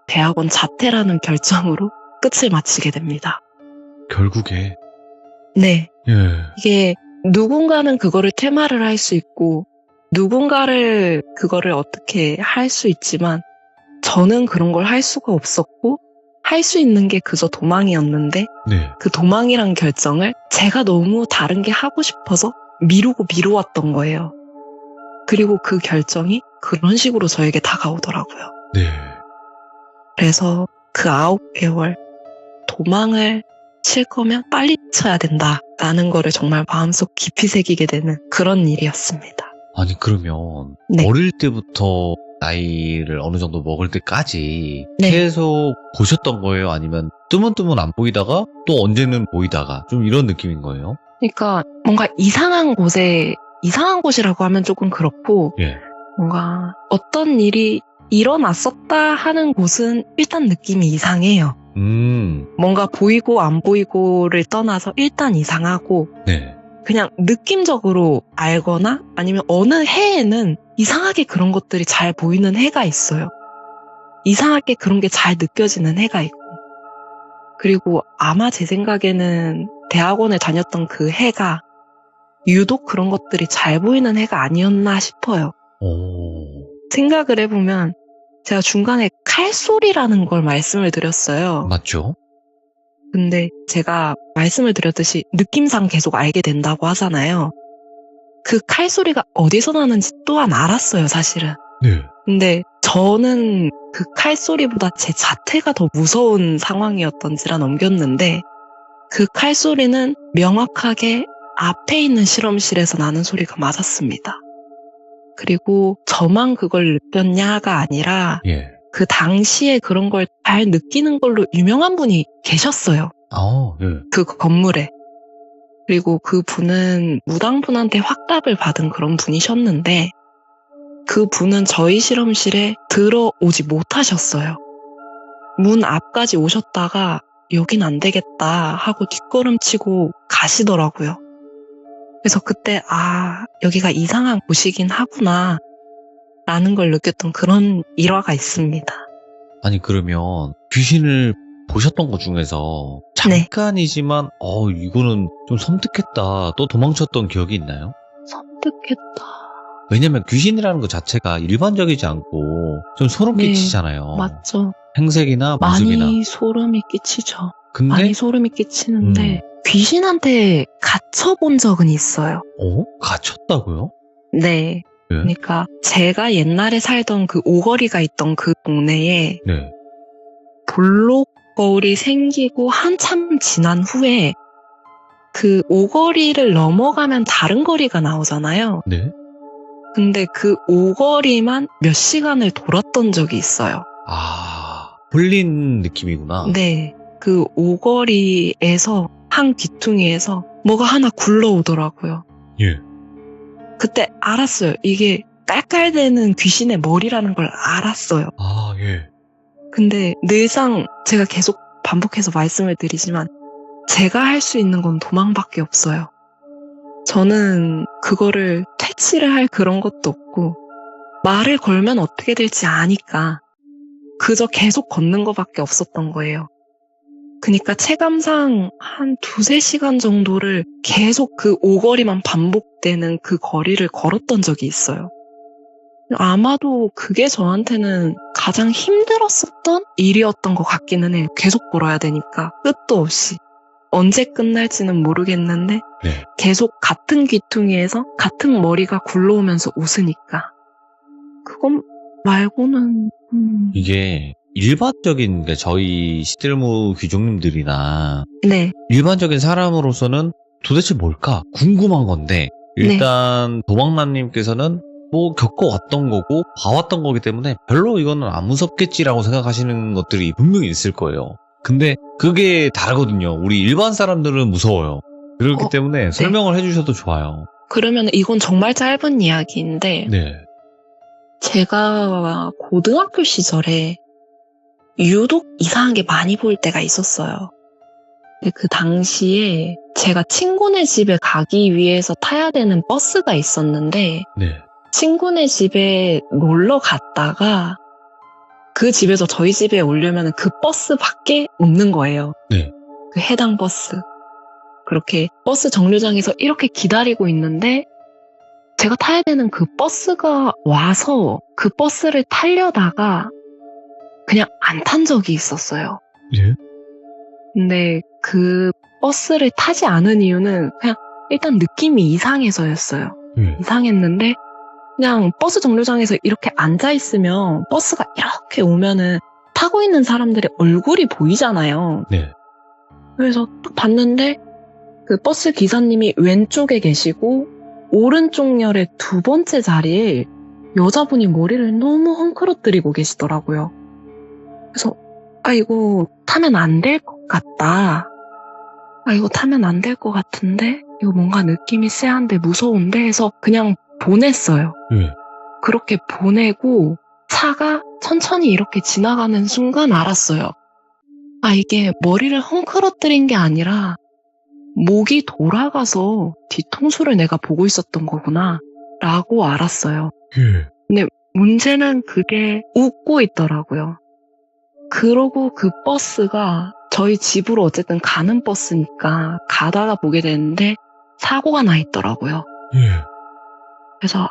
C: 대학원 자퇴라는 결정으로 끝을 마치게 됩니다.
A: 결국에.
C: 네.
A: 예.
C: 이게 누군가는 그거를 퇴마를 할 수 있고 누군가를 그거를 어떻게 할 수 있지만 저는 그런 걸 할 수가 없었고 할 수 있는 게 그저 도망이었는데
A: 네.
C: 그 도망이란 결정을 제가 너무 다른 게 하고 싶어서 미루어왔던 거예요. 그리고 그 결정이 그런 식으로 저에게 다가오더라고요.
A: 네.
C: 그래서 그 9개월 도망을 칠 거면 빨리 쳐야 된다라는 거를 정말 마음속 깊이 새기게 되는 그런 일이었습니다.
A: 아니, 그러면
C: 네.
A: 어릴 때부터 나이를 어느 정도 먹을 때까지
C: 네.
A: 계속 보셨던 거예요? 아니면 뜨문뜨문 안 보이다가 또 언제는 보이다가 좀 이런 느낌인 거예요?
C: 그러니까 뭔가 이상한 곳이라고 하면 조금 그렇고
A: 예.
C: 뭔가 어떤 일이 일어났었다 하는 곳은 일단 느낌이 이상해요. 뭔가 보이고 안 보이고를 떠나서 일단 이상하고
A: 네.
C: 그냥 느낌적으로 알거나 아니면 어느 해에는 이상하게 그런 것들이 잘 보이는 해가 있어요. 이상하게 그런 게 잘 느껴지는 해가 있고 그리고 아마 제 생각에는 대학원에 다녔던 그 해가 유독 그런 것들이 잘 보이는 해가 아니었나 싶어요.
A: 오.
C: 생각을 해보면 제가 중간에 칼소리라는 걸 말씀을 드렸어요.
A: 맞죠?
C: 근데 제가 말씀을 드렸듯이 느낌상 계속 알게 된다고 하잖아요. 그 칼소리가 어디서 나는지 또한 알았어요, 사실은.
A: 네.
C: 근데 저는 그 칼소리보다 제 자태가 더 무서운 상황이었던지라 넘겼는데 그 칼소리는 명확하게 앞에 있는 실험실에서 나는 소리가 맞았습니다. 그리고 저만 그걸 느꼈냐가 아니라
A: 예.
C: 그 당시에 그런 걸 잘 느끼는 걸로 유명한 분이 계셨어요.
A: 예.
C: 그 건물에. 그리고 그 분은 무당분한테 확답을 받은 그런 분이셨는데 그 분은 저희 실험실에 들어오지 못하셨어요. 문 앞까지 오셨다가 여긴 안 되겠다 하고 뒷걸음치고 가시더라고요. 그래서 그때 여기가 이상한 곳이긴 하구나 라는 걸 느꼈던 그런 일화가 있습니다.
A: 아니, 그러면 귀신을 보셨던 것 중에서 잠깐이지만 이거는 좀 섬뜩했다, 또 도망쳤던 기억이 있나요?
C: 섬뜩했다.
A: 왜냐면 귀신이라는 것 자체가 일반적이지 않고 좀 소름
C: 네,
A: 끼치잖아요.
C: 맞죠.
A: 행색이나 모습이나.
C: 많이 소름이 끼치죠.
A: 근데
C: 많이 소름이 끼치는데 귀신한테 갇혀본 적은 있어요.
A: 갇혔다고요?
C: 네.
A: 네.
C: 그러니까 제가 옛날에 살던 그 오거리가 있던 그 동네에
A: 네.
C: 볼록 거울이 생기고 한참 지난 후에 그 오거리를 넘어가면 다른 거리가 나오잖아요.
A: 네.
C: 근데 그 오거리만 몇 시간을 돌았던 적이 있어요.
A: 아, 홀린 느낌이구나.
C: 네. 그 오거리에서 한 귀퉁이에서 뭐가 하나 굴러오더라고요.
A: 예.
C: 그때 알았어요. 이게 깔깔대는 귀신의 머리라는 걸 알았어요.
A: 아, 예.
C: 근데 늘상 제가 계속 반복해서 말씀을 드리지만 제가 할 수 있는 건 도망밖에 없어요. 저는 그거를 퇴치를 할 그런 것도 없고 말을 걸면 어떻게 될지 아니까 그저 계속 걷는 것밖에 없었던 거예요. 그러니까 체감상 한 2-3시간 정도를 계속 그 오거리만 반복되는 그 거리를 걸었던 적이 있어요. 아마도 그게 저한테는 가장 힘들었었던 일이었던 것 같기는 해요. 계속 걸어야 되니까 끝도 없이. 언제 끝날지는 모르겠는데
A: 네.
C: 계속 같은 귀퉁이에서 같은 머리가 굴러오면서 웃으니까. 그건 말고는
A: 이게 일반적인, 그러니까 저희 시들무 귀족님들이나
C: 네.
A: 일반적인 사람으로서는 도대체 뭘까 궁금한 건데, 일단 도망남님께서는 뭐 겪어왔던 거고 봐왔던 거기 때문에 별로 이거는 안 무섭겠지라고 생각하시는 것들이 분명히 있을 거예요. 근데 그게 다르거든요. 우리 일반 사람들은 무서워요. 그렇기 때문에 설명을 해주셔도 좋아요.
C: 그러면 이건 정말 짧은 이야기인데
A: 네.
C: 제가 고등학교 시절에 유독 이상한 게 많이 보일 때가 있었어요. 근데 그 당시에 제가 친구네 집에 가기 위해서 타야 되는 버스가 있었는데
A: 네.
C: 친구네 집에 놀러 갔다가 그 집에서 저희 집에 오려면 그 버스밖에 없는 거예요.
A: 네.
C: 그 해당 버스. 그렇게 버스 정류장에서 이렇게 기다리고 있는데 제가 타야 되는 그 버스가 와서 그 버스를 타려다가 그냥 안 탄 적이 있었어요.
A: 예?
C: 근데 그 버스를 타지 않은 이유는 그냥 일단 느낌이 이상해서였어요. 이상했는데 그냥 버스 정류장에서 이렇게 앉아있으면 버스가 이렇게 오면은 타고 있는 사람들의 얼굴이 보이잖아요.
A: 네.
C: 그래서 딱 봤는데 그 버스 기사님이 왼쪽에 계시고 오른쪽 열의 2번째 자리에 여자분이 머리를 너무 헝클어뜨리고 계시더라고요. 그래서 이거 타면 안 될 것 같다. 이거 타면 안 될 것 같은데 이거 뭔가 느낌이 쎄한데 무서운데 해서 그냥 보냈어요. 그렇게 보내고 차가 천천히 이렇게 지나가는 순간 알았어요. 이게 머리를 헝클어뜨린 게 아니라 목이 돌아가서 뒤통수를 내가 보고 있었던 거구나 라고 알았어요. 근데 문제는 그게 웃고 있더라고요. 그러고 그 버스가 저희 집으로 어쨌든 가는 버스니까 가다가 보게 되는데 사고가 나 있더라고요. 그래서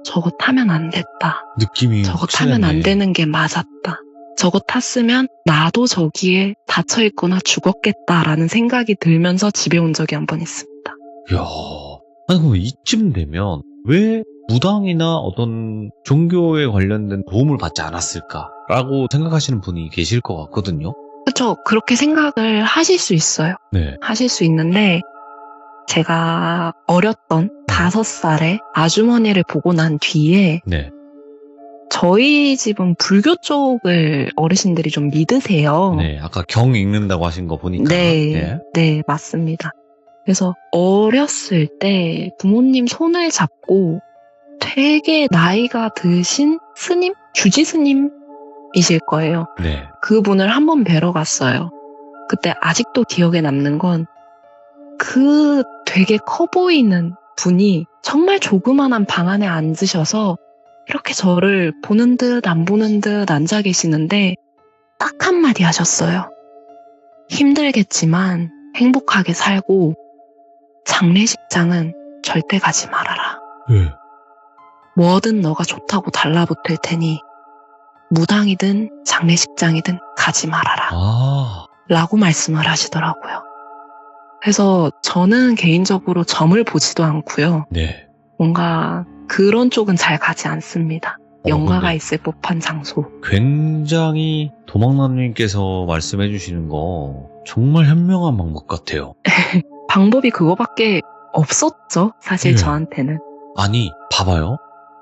C: 저거 타면 안 됐다.
A: 느낌이
C: 저거
A: 확실하네.
C: 타면 안 되는 게 맞았다. 저거 탔으면 나도 저기에 닫혀있거나 죽었겠다라는 생각이 들면서 집에 온 적이 한 번 있습니다.
A: 이야, 아니 그럼 이쯤 되면 왜 무당이나 어떤 종교에 관련된 도움을 받지 않았을까라고 생각하시는 분이 계실 것 같거든요.
C: 그렇죠. 그렇게 생각을 하실 수 있어요.
A: 네.
C: 하실 수 있는데 제가 어렸던 5살에 아주머니를 보고 난 뒤에
A: 네.
C: 저희 집은 불교 쪽을 어르신들이 좀 믿으세요.
A: 네. 아까 경 읽는다고 하신 거 보니까.
C: 네, 맞습니다. 그래서 어렸을 때 부모님 손을 잡고 되게 나이가 드신 스님? 주지 스님이실 거예요.
A: 네.
C: 그분을 한번 뵈러 갔어요. 그때 아직도 기억에 남는 건 그 되게 커 보이는 분이 정말 조그만한 방 안에 앉으셔서 이렇게 저를 보는 듯 안 보는 듯 앉아 계시는데 딱 한마디 하셨어요. 힘들겠지만 행복하게 살고 장례식장은 절대 가지 말아라. 뭐든 너가 좋다고 달라붙을 테니 무당이든 장례식장이든 가지 말아라. 라고 말씀을 하시더라고요. 그래서 저는 개인적으로 점을 보지도 않고요.
A: 네.
C: 뭔가 그런 쪽은 잘 가지 않습니다. 영가가
A: 근데
C: 있을 법한 장소.
A: 굉장히 도망남님께서 말씀해 주시는 거 정말 현명한 방법 같아요.
C: 방법이 그거밖에 없었죠. 사실
A: 네.
C: 저한테는.
A: 아니, 봐봐요.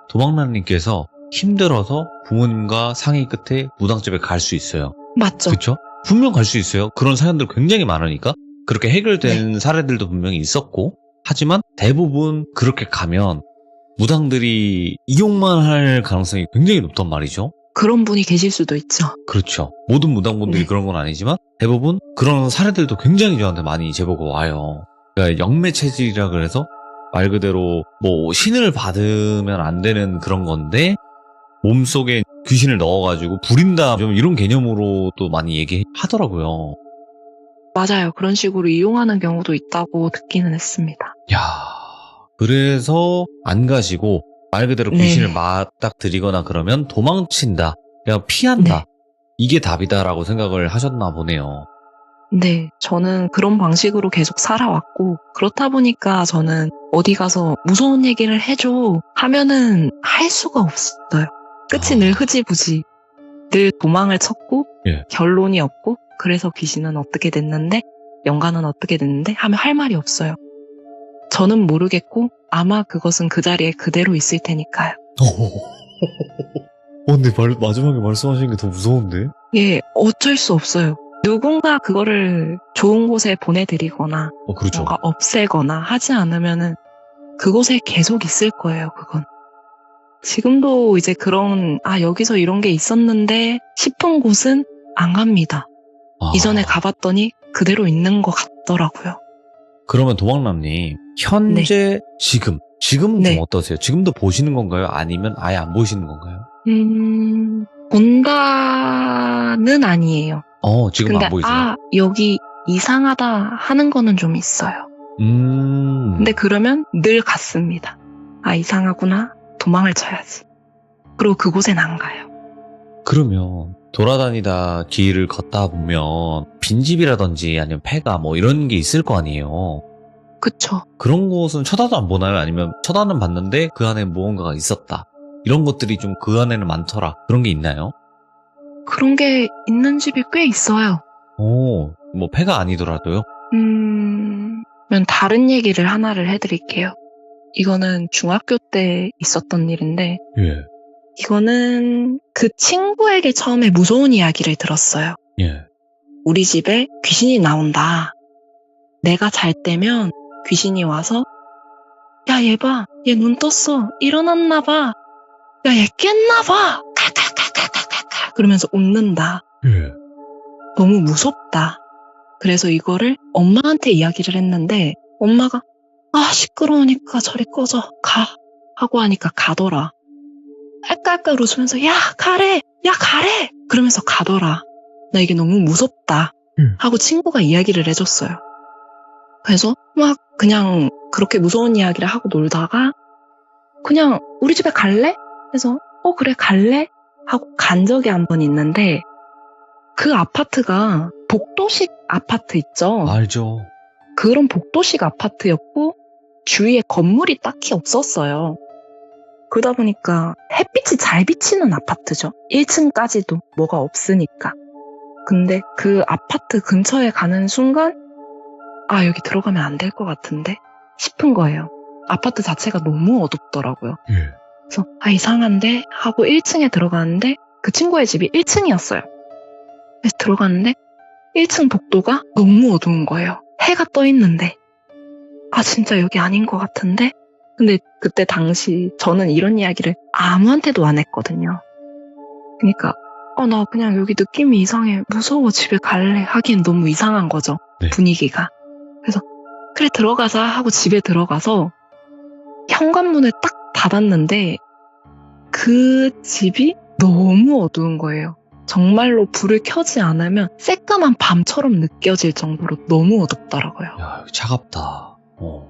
A: 도망남님께서 힘들어서 부모님과 상의 끝에 무당집에 갈 수 있어요.
C: 맞죠.
A: 그쵸? 분명 갈 수 있어요. 그런 사연들 굉장히 많으니까. 그렇게 해결된 사례들도 분명히 있었고. 하지만 대부분 그렇게 가면 무당들이 이용만 할 가능성이 굉장히 높단 말이죠.
C: 그런 분이 계실 수도 있죠.
A: 그렇죠. 모든 무당분들이
C: 네.
A: 그런 건 아니지만 대부분 그런 사례들도 굉장히 저한테 많이 제보가 와요. 그러니까 영매 체질이라 그래서 말 그대로 뭐 신을 받으면 안 되는 그런 건데 몸속에 귀신을 넣어가지고 부린다 좀 이런 개념으로 또 많이 얘기하더라고요.
C: 맞아요. 그런 식으로 이용하는 경우도 있다고 듣기는 했습니다.
A: 야, 그래서 안 가시고 말 그대로
C: 네.
A: 귀신을 맞닥뜨리거나 그러면 도망친다, 그냥 피한다.
C: 네.
A: 이게 답이다라고 생각을 하셨나 보네요.
C: 네, 저는 그런 방식으로 계속 살아왔고, 그렇다 보니까 저는 어디 가서 무서운 얘기를 해줘 하면은 할 수가 없어요. 끝이 늘 흐지부지. 늘 도망을 쳤고,
A: 예.
C: 결론이 없고, 그래서 귀신은 어떻게 됐는데, 영가는 어떻게 됐는데 하면 할 말이 없어요. 저는 모르겠고, 아마 그것은 그 자리에 그대로 있을 테니까요.
A: 근데 마지막에 말씀하신 게 더 무서운데?
C: 예, 어쩔 수 없어요. 누군가 그거를 좋은 곳에 보내드리거나,
A: 그렇죠.
C: 뭔가 없애거나 하지 않으면은 그곳에 계속 있을 거예요, 그건. 지금도 이제 그런, 여기서 이런 게 있었는데 싶은 곳은 안 갑니다. 이전에 가봤더니 그대로 있는 것 같더라고요.
A: 그러면 도망남님, 현재 지금은
C: 네.
A: 좀 어떠세요? 지금도 보시는 건가요? 아니면 아예 안 보시는 건가요?
C: 본다는 아니에요.
A: 지금
C: 근데
A: 안 보이세요?
C: 여기 이상하다 하는 거는 좀 있어요. 근데 그러면 늘 갔습니다. 이상하구나. 도망을 쳐야지. 그리고 그곳엔 안 가요.
A: 그러면 돌아다니다 길을 걷다 보면 빈집이라든지 아니면 폐가 뭐 이런 게 있을 거 아니에요.
C: 그쵸.
A: 그런 곳은 쳐다도 안 보나요? 아니면 쳐다는 봤는데 그 안에 무언가가 있었다, 이런 것들이 좀 그 안에는 많더라, 그런 게 있나요?
C: 그런 게 있는 집이 꽤 있어요.
A: 뭐 폐가 아니더라도요?
C: 그러면 다른 얘기를 하나를 해드릴게요. 이거는 중학교 때 있었던 일인데,
A: 예.
C: 이거는 그 친구에게 처음에 무서운 이야기를 들었어요.
A: 예.
C: 우리 집에 귀신이 나온다. 내가 잘 때면 귀신이 와서, 야, 얘 봐. 얘 눈 떴어. 일어났나 봐. 야, 얘 깼나 봐. 카카카카카카. 그러면서 웃는다.
A: 예.
C: 너무 무섭다. 그래서 이거를 엄마한테 이야기를 했는데, 엄마가 시끄러우니까 저리 꺼져. 가. 하고 하니까 가더라. 깔깔깔 웃으면서 야, 가래. 야, 가래. 그러면서 가더라. 나 이게 너무 무섭다. 하고 친구가 이야기를 해줬어요. 그래서 막 그냥 그렇게 무서운 이야기를 하고 놀다가 그냥 우리 집에 갈래? 해서 그래 갈래? 하고 간 적이 한 번 있는데, 그 아파트가 복도식 아파트 있죠?
A: 알죠.
C: 그런 복도식 아파트였고 주위에 건물이 딱히 없었어요. 그러다 보니까 햇빛이 잘 비치는 아파트죠. 1층까지도 뭐가 없으니까. 근데 그 아파트 근처에 가는 순간 여기 들어가면 안 될 것 같은데 싶은 거예요. 아파트 자체가 너무 어둡더라고요.
A: 예.
C: 그래서 이상한데 하고 1층에 들어가는데 그 친구의 집이 1층이었어요. 그래서 들어갔는데 1층 복도가 너무 어두운 거예요. 해가 떠 있는데 진짜 여기 아닌 것 같은데. 근데 그때 당시 저는 이런 이야기를 아무한테도 안 했거든요. 그러니까 나 그냥 여기 느낌이 이상해. 무서워. 집에 갈래. 하기엔 너무 이상한 거죠.
A: 네.
C: 분위기가. 그래서 그래 들어가자 하고 집에 들어가서 현관문을 딱 닫았는데 그 집이 너무 어두운 거예요. 정말로 불을 켜지 않으면 새까만 밤처럼 느껴질 정도로 너무 어둡더라고요.
A: 야, 여기 차갑다.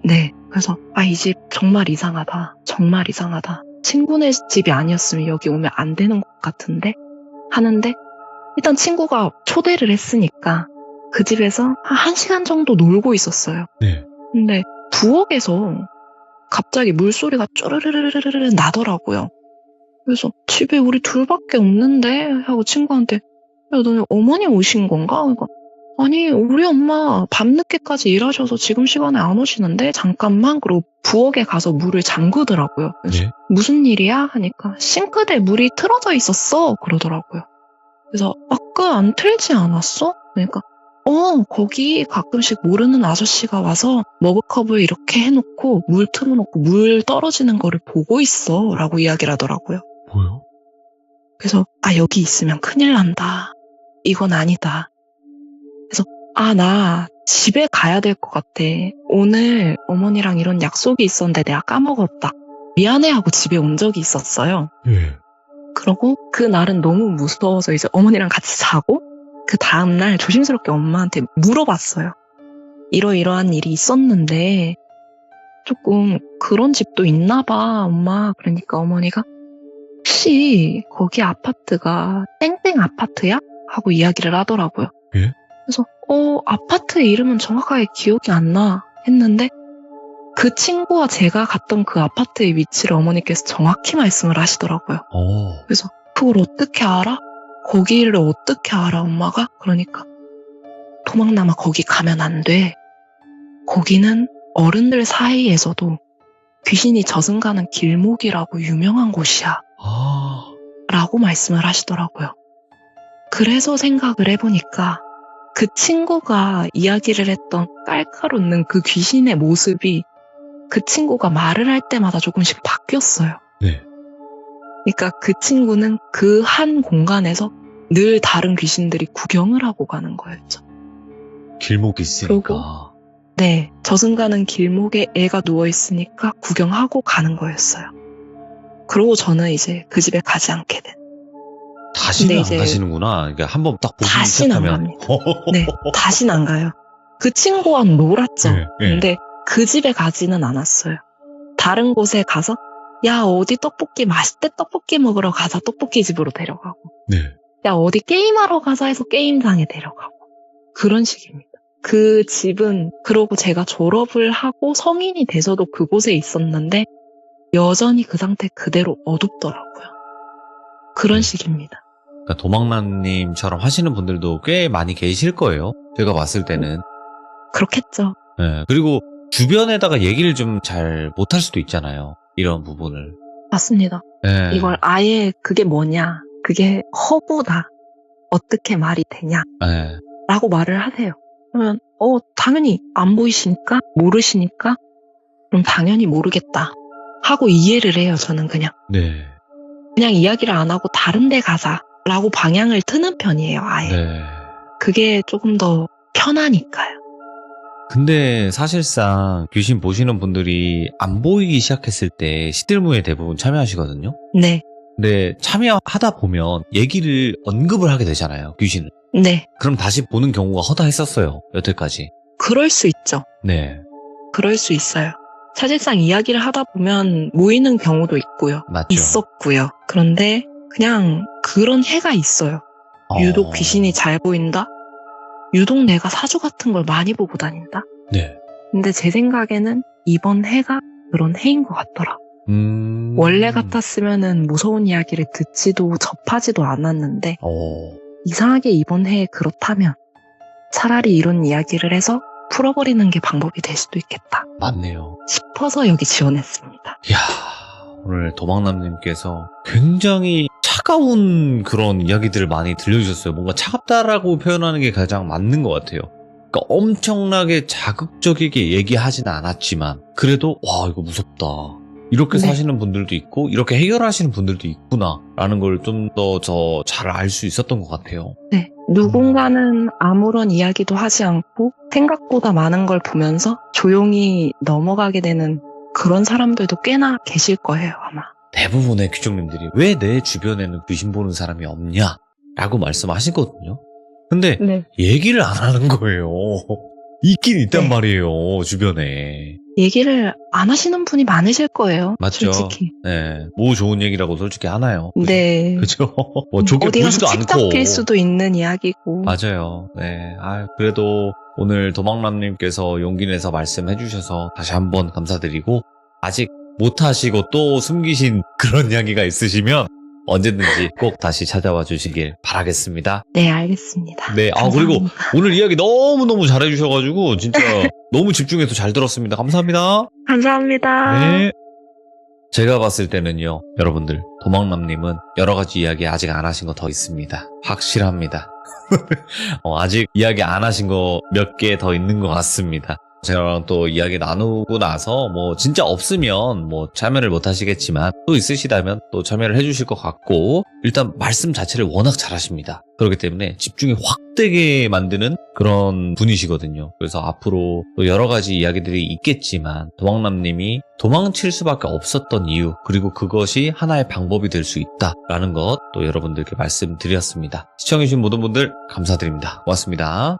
C: 네. 그래서 이 집 정말 이상하다. 정말 이상하다. 친구네 집이 아니었으면 여기 오면 안 되는 것 같은데 하는데, 일단 친구가 초대를 했으니까 그 집에서 한 1시간 정도 놀고 있었어요.
A: 네.
C: 근데 부엌에서 갑자기 물소리가 쪼르르르르르 나더라고요. 그래서 집에 우리 둘밖에 없는데 하고 친구한테 야, 너네 어머니 오신 건가? 그러니까 아니 우리 엄마 밤늦게까지 일하셔서 지금 시간에 안 오시는데 잠깐만. 그리고 부엌에 가서 물을 잠그더라고요. 그래서
A: 네.
C: 무슨 일이야? 하니까 싱크대에 물이 틀어져 있었어 그러더라고요. 그래서 아까 안 틀지 않았어? 그러니까 거기 가끔씩 모르는 아저씨가 와서 머그컵을 이렇게 해놓고 물 틀어놓고 물 떨어지는 거를 보고 있어 라고 이야기를 하더라고요.
A: 뭐요?
C: 그래서 여기 있으면 큰일 난다. 이건 아니다. 그래서 나 집에 가야 될 것 같아. 오늘 어머니랑 이런 약속이 있었는데 내가 까먹었다. 미안해 하고 집에 온 적이 있었어요.
A: 예.
C: 그러고 그 날은 너무 무서워서 이제 어머니랑 같이 자고 그 다음날 조심스럽게 엄마한테 물어봤어요. 이러이러한 일이 있었는데 조금 그런 집도 있나 봐 엄마. 그러니까 어머니가 혹시 거기 아파트가 땡땡 아파트야? 하고 이야기를 하더라고요.
A: 예?
C: 그래서 아파트의 이름은 정확하게 기억이 안 나 했는데 그 친구와 제가 갔던 그 아파트의 위치를 어머니께서 정확히 말씀을 하시더라고요. 그래서 그걸 어떻게 알아? 거기를 어떻게 알아 엄마가? 그러니까 도망나마 거기 가면 안 돼. 거기는 어른들 사이에서도 귀신이 저승가는 길목이라고 유명한 곳이야. 라고 말씀을 하시더라고요. 그래서 생각을 해보니까 그 친구가 이야기를 했던 깔깔웃는 그 귀신의 모습이 그 친구가 말을 할 때마다 조금씩 바뀌었어요.
A: 네.
C: 그러니까 그 친구는 그 한 공간에서 늘 다른 귀신들이 구경을 하고 가는 거였죠.
A: 길목이 있으니까.
C: 네, 저승가는 길목에 애가 누워있으니까 구경하고 가는 거였어요. 그러고 저는 이제 그 집에 가지 않게 된.
A: 다시는
C: 근데
A: 안
C: 이제
A: 가시는구나. 그러니까 한번 딱 보기
C: 다시는 안
A: 시작하면.
C: 갑니다. 네, 다시는 안 가요. 그 친구와 놀았죠.
A: 네, 네.
C: 근데 그 집에 가지는 않았어요. 다른 곳에 가서 야 어디 떡볶이 맛있대 떡볶이 먹으러 가자 떡볶이 집으로 데려가고
A: 네.
C: 야 어디 게임하러 가자 해서 게임장에 데려가고 그런 식입니다. 그 집은 그러고 제가 졸업을 하고 성인이 돼서도 그곳에 있었는데 여전히 그 상태 그대로 어둡더라고요. 그런 식입니다.
A: 그러니까 도망남님처럼 하시는 분들도 꽤 많이 계실 거예요. 제가 봤을 때는.
C: 그렇겠죠.
A: 네. 그리고 주변에다가 얘기를 좀 잘 못할 수도 있잖아요. 이런 부분을.
C: 맞습니다.
A: 네.
C: 이걸 아예 그게 뭐냐 그게 허구다 어떻게 말이 되냐
A: 네.
C: 라고 말을 하세요. 그러면 당연히 안 보이시니까 모르시니까 그럼 당연히 모르겠다 하고 이해를 해요. 저는 그냥
A: 네.
C: 이야기를 안 하고 다른 데 가자 라고 방향을 트는 편이에요. 아예.
A: 네.
C: 그게 조금 더 편하니까요.
A: 근데 사실상 귀신 보시는 분들이 안 보이기 시작했을 때 시들무에 대부분 참여하시거든요.
C: 네.
A: 근데 참여하다 보면 얘기를 언급을 하게 되잖아요. 귀신을.
C: 네.
A: 그럼 다시 보는 경우가 허다했었어요. 여태까지.
C: 그럴 수 있죠.
A: 네.
C: 그럴 수 있어요. 사실상 이야기를 하다 보면 모이는 경우도 있고요.
A: 맞죠.
C: 있었고요. 그런데 그냥 그런 해가 있어요. 유독 귀신이 잘 보인다? 유독 내가 사주 같은 걸 많이 보고 다닌다?
A: 네.
C: 근데 제 생각에는 이번 해가 그런 해인 것 같더라. 원래 같았으면은 무서운 이야기를 듣지도 접하지도 않았는데 이상하게 이번 해에 그렇다면 차라리 이런 이야기를 해서 풀어버리는 게 방법이 될 수도 있겠다.
A: 맞네요.
C: 싶어서 여기 지원했습니다.
A: 이야, 오늘 도망남님께서 굉장히 차가운 그런 이야기들을 많이 들려주셨어요. 뭔가 차갑다라고 표현하는 게 가장 맞는 것 같아요. 그러니까 엄청나게 자극적이게 얘기하지는 않았지만 그래도 와 이거 무섭다. 이렇게
C: 네.
A: 사시는 분들도 있고 이렇게 해결하시는 분들도 있구나라는 걸 좀 더 잘 알 수 있었던 것 같아요.
C: 네. 누군가는 아무런 이야기도 하지 않고 생각보다 많은 걸 보면서 조용히 넘어가게 되는 그런 사람들도 꽤나 계실 거예요, 아마.
A: 대부분의 귀족님들이 왜 내 주변에는 귀신 보는 사람이 없냐? 라고 말씀하시거든요. 근데
C: 네.
A: 얘기를 안 하는 거예요. 있긴 있단
C: 네.
A: 말이에요, 주변에.
C: 얘기를 안 하시는 분이 많으실 거예요.
A: 맞죠?
C: 솔직히.
A: 네. 뭐 좋은 얘기라고 솔직히 하나요? 그죠?
C: 네.
A: 그죠? 뭐 좋게
C: 어디
A: 보지도
C: 가서 책
A: 않고.
C: 잡힐 수도 있는 이야기고.
A: 맞아요. 네. 그래도 오늘 도망남님께서 용기 내서 말씀해 주셔서 다시 한번 감사드리고, 아직 못하시고 또 숨기신 그런 이야기가 있으시면 언제든지 꼭 다시 찾아와 주시길 바라겠습니다.
C: 네, 알겠습니다.
A: 네, 그리고
C: 감사합니다.
A: 오늘 이야기 너무너무 잘해주셔가지고 진짜 너무 집중해서 잘 들었습니다. 감사합니다.
C: 감사합니다.
A: 네. 제가 봤을 때는요, 여러분들, 도망남님은 여러 가지 이야기 아직 안 하신 거 더 있습니다. 확실합니다. 아직 이야기 안 하신 거 몇 개 더 있는 것 같습니다. 저랑 또 이야기 나누고 나서 뭐 진짜 없으면 뭐 참여를 못 하시겠지만 또 있으시다면 또 참여를 해주실 것 같고 일단 말씀 자체를 워낙 잘하십니다. 그렇기 때문에 집중이 확 되게 만드는 그런 분이시거든요. 그래서 앞으로 또 여러 가지 이야기들이 있겠지만 도망남님이 도망칠 수밖에 없었던 이유 그리고 그것이 하나의 방법이 될 수 있다라는 것 또 여러분들께 말씀드렸습니다. 시청해주신 모든 분들 감사드립니다. 고맙습니다.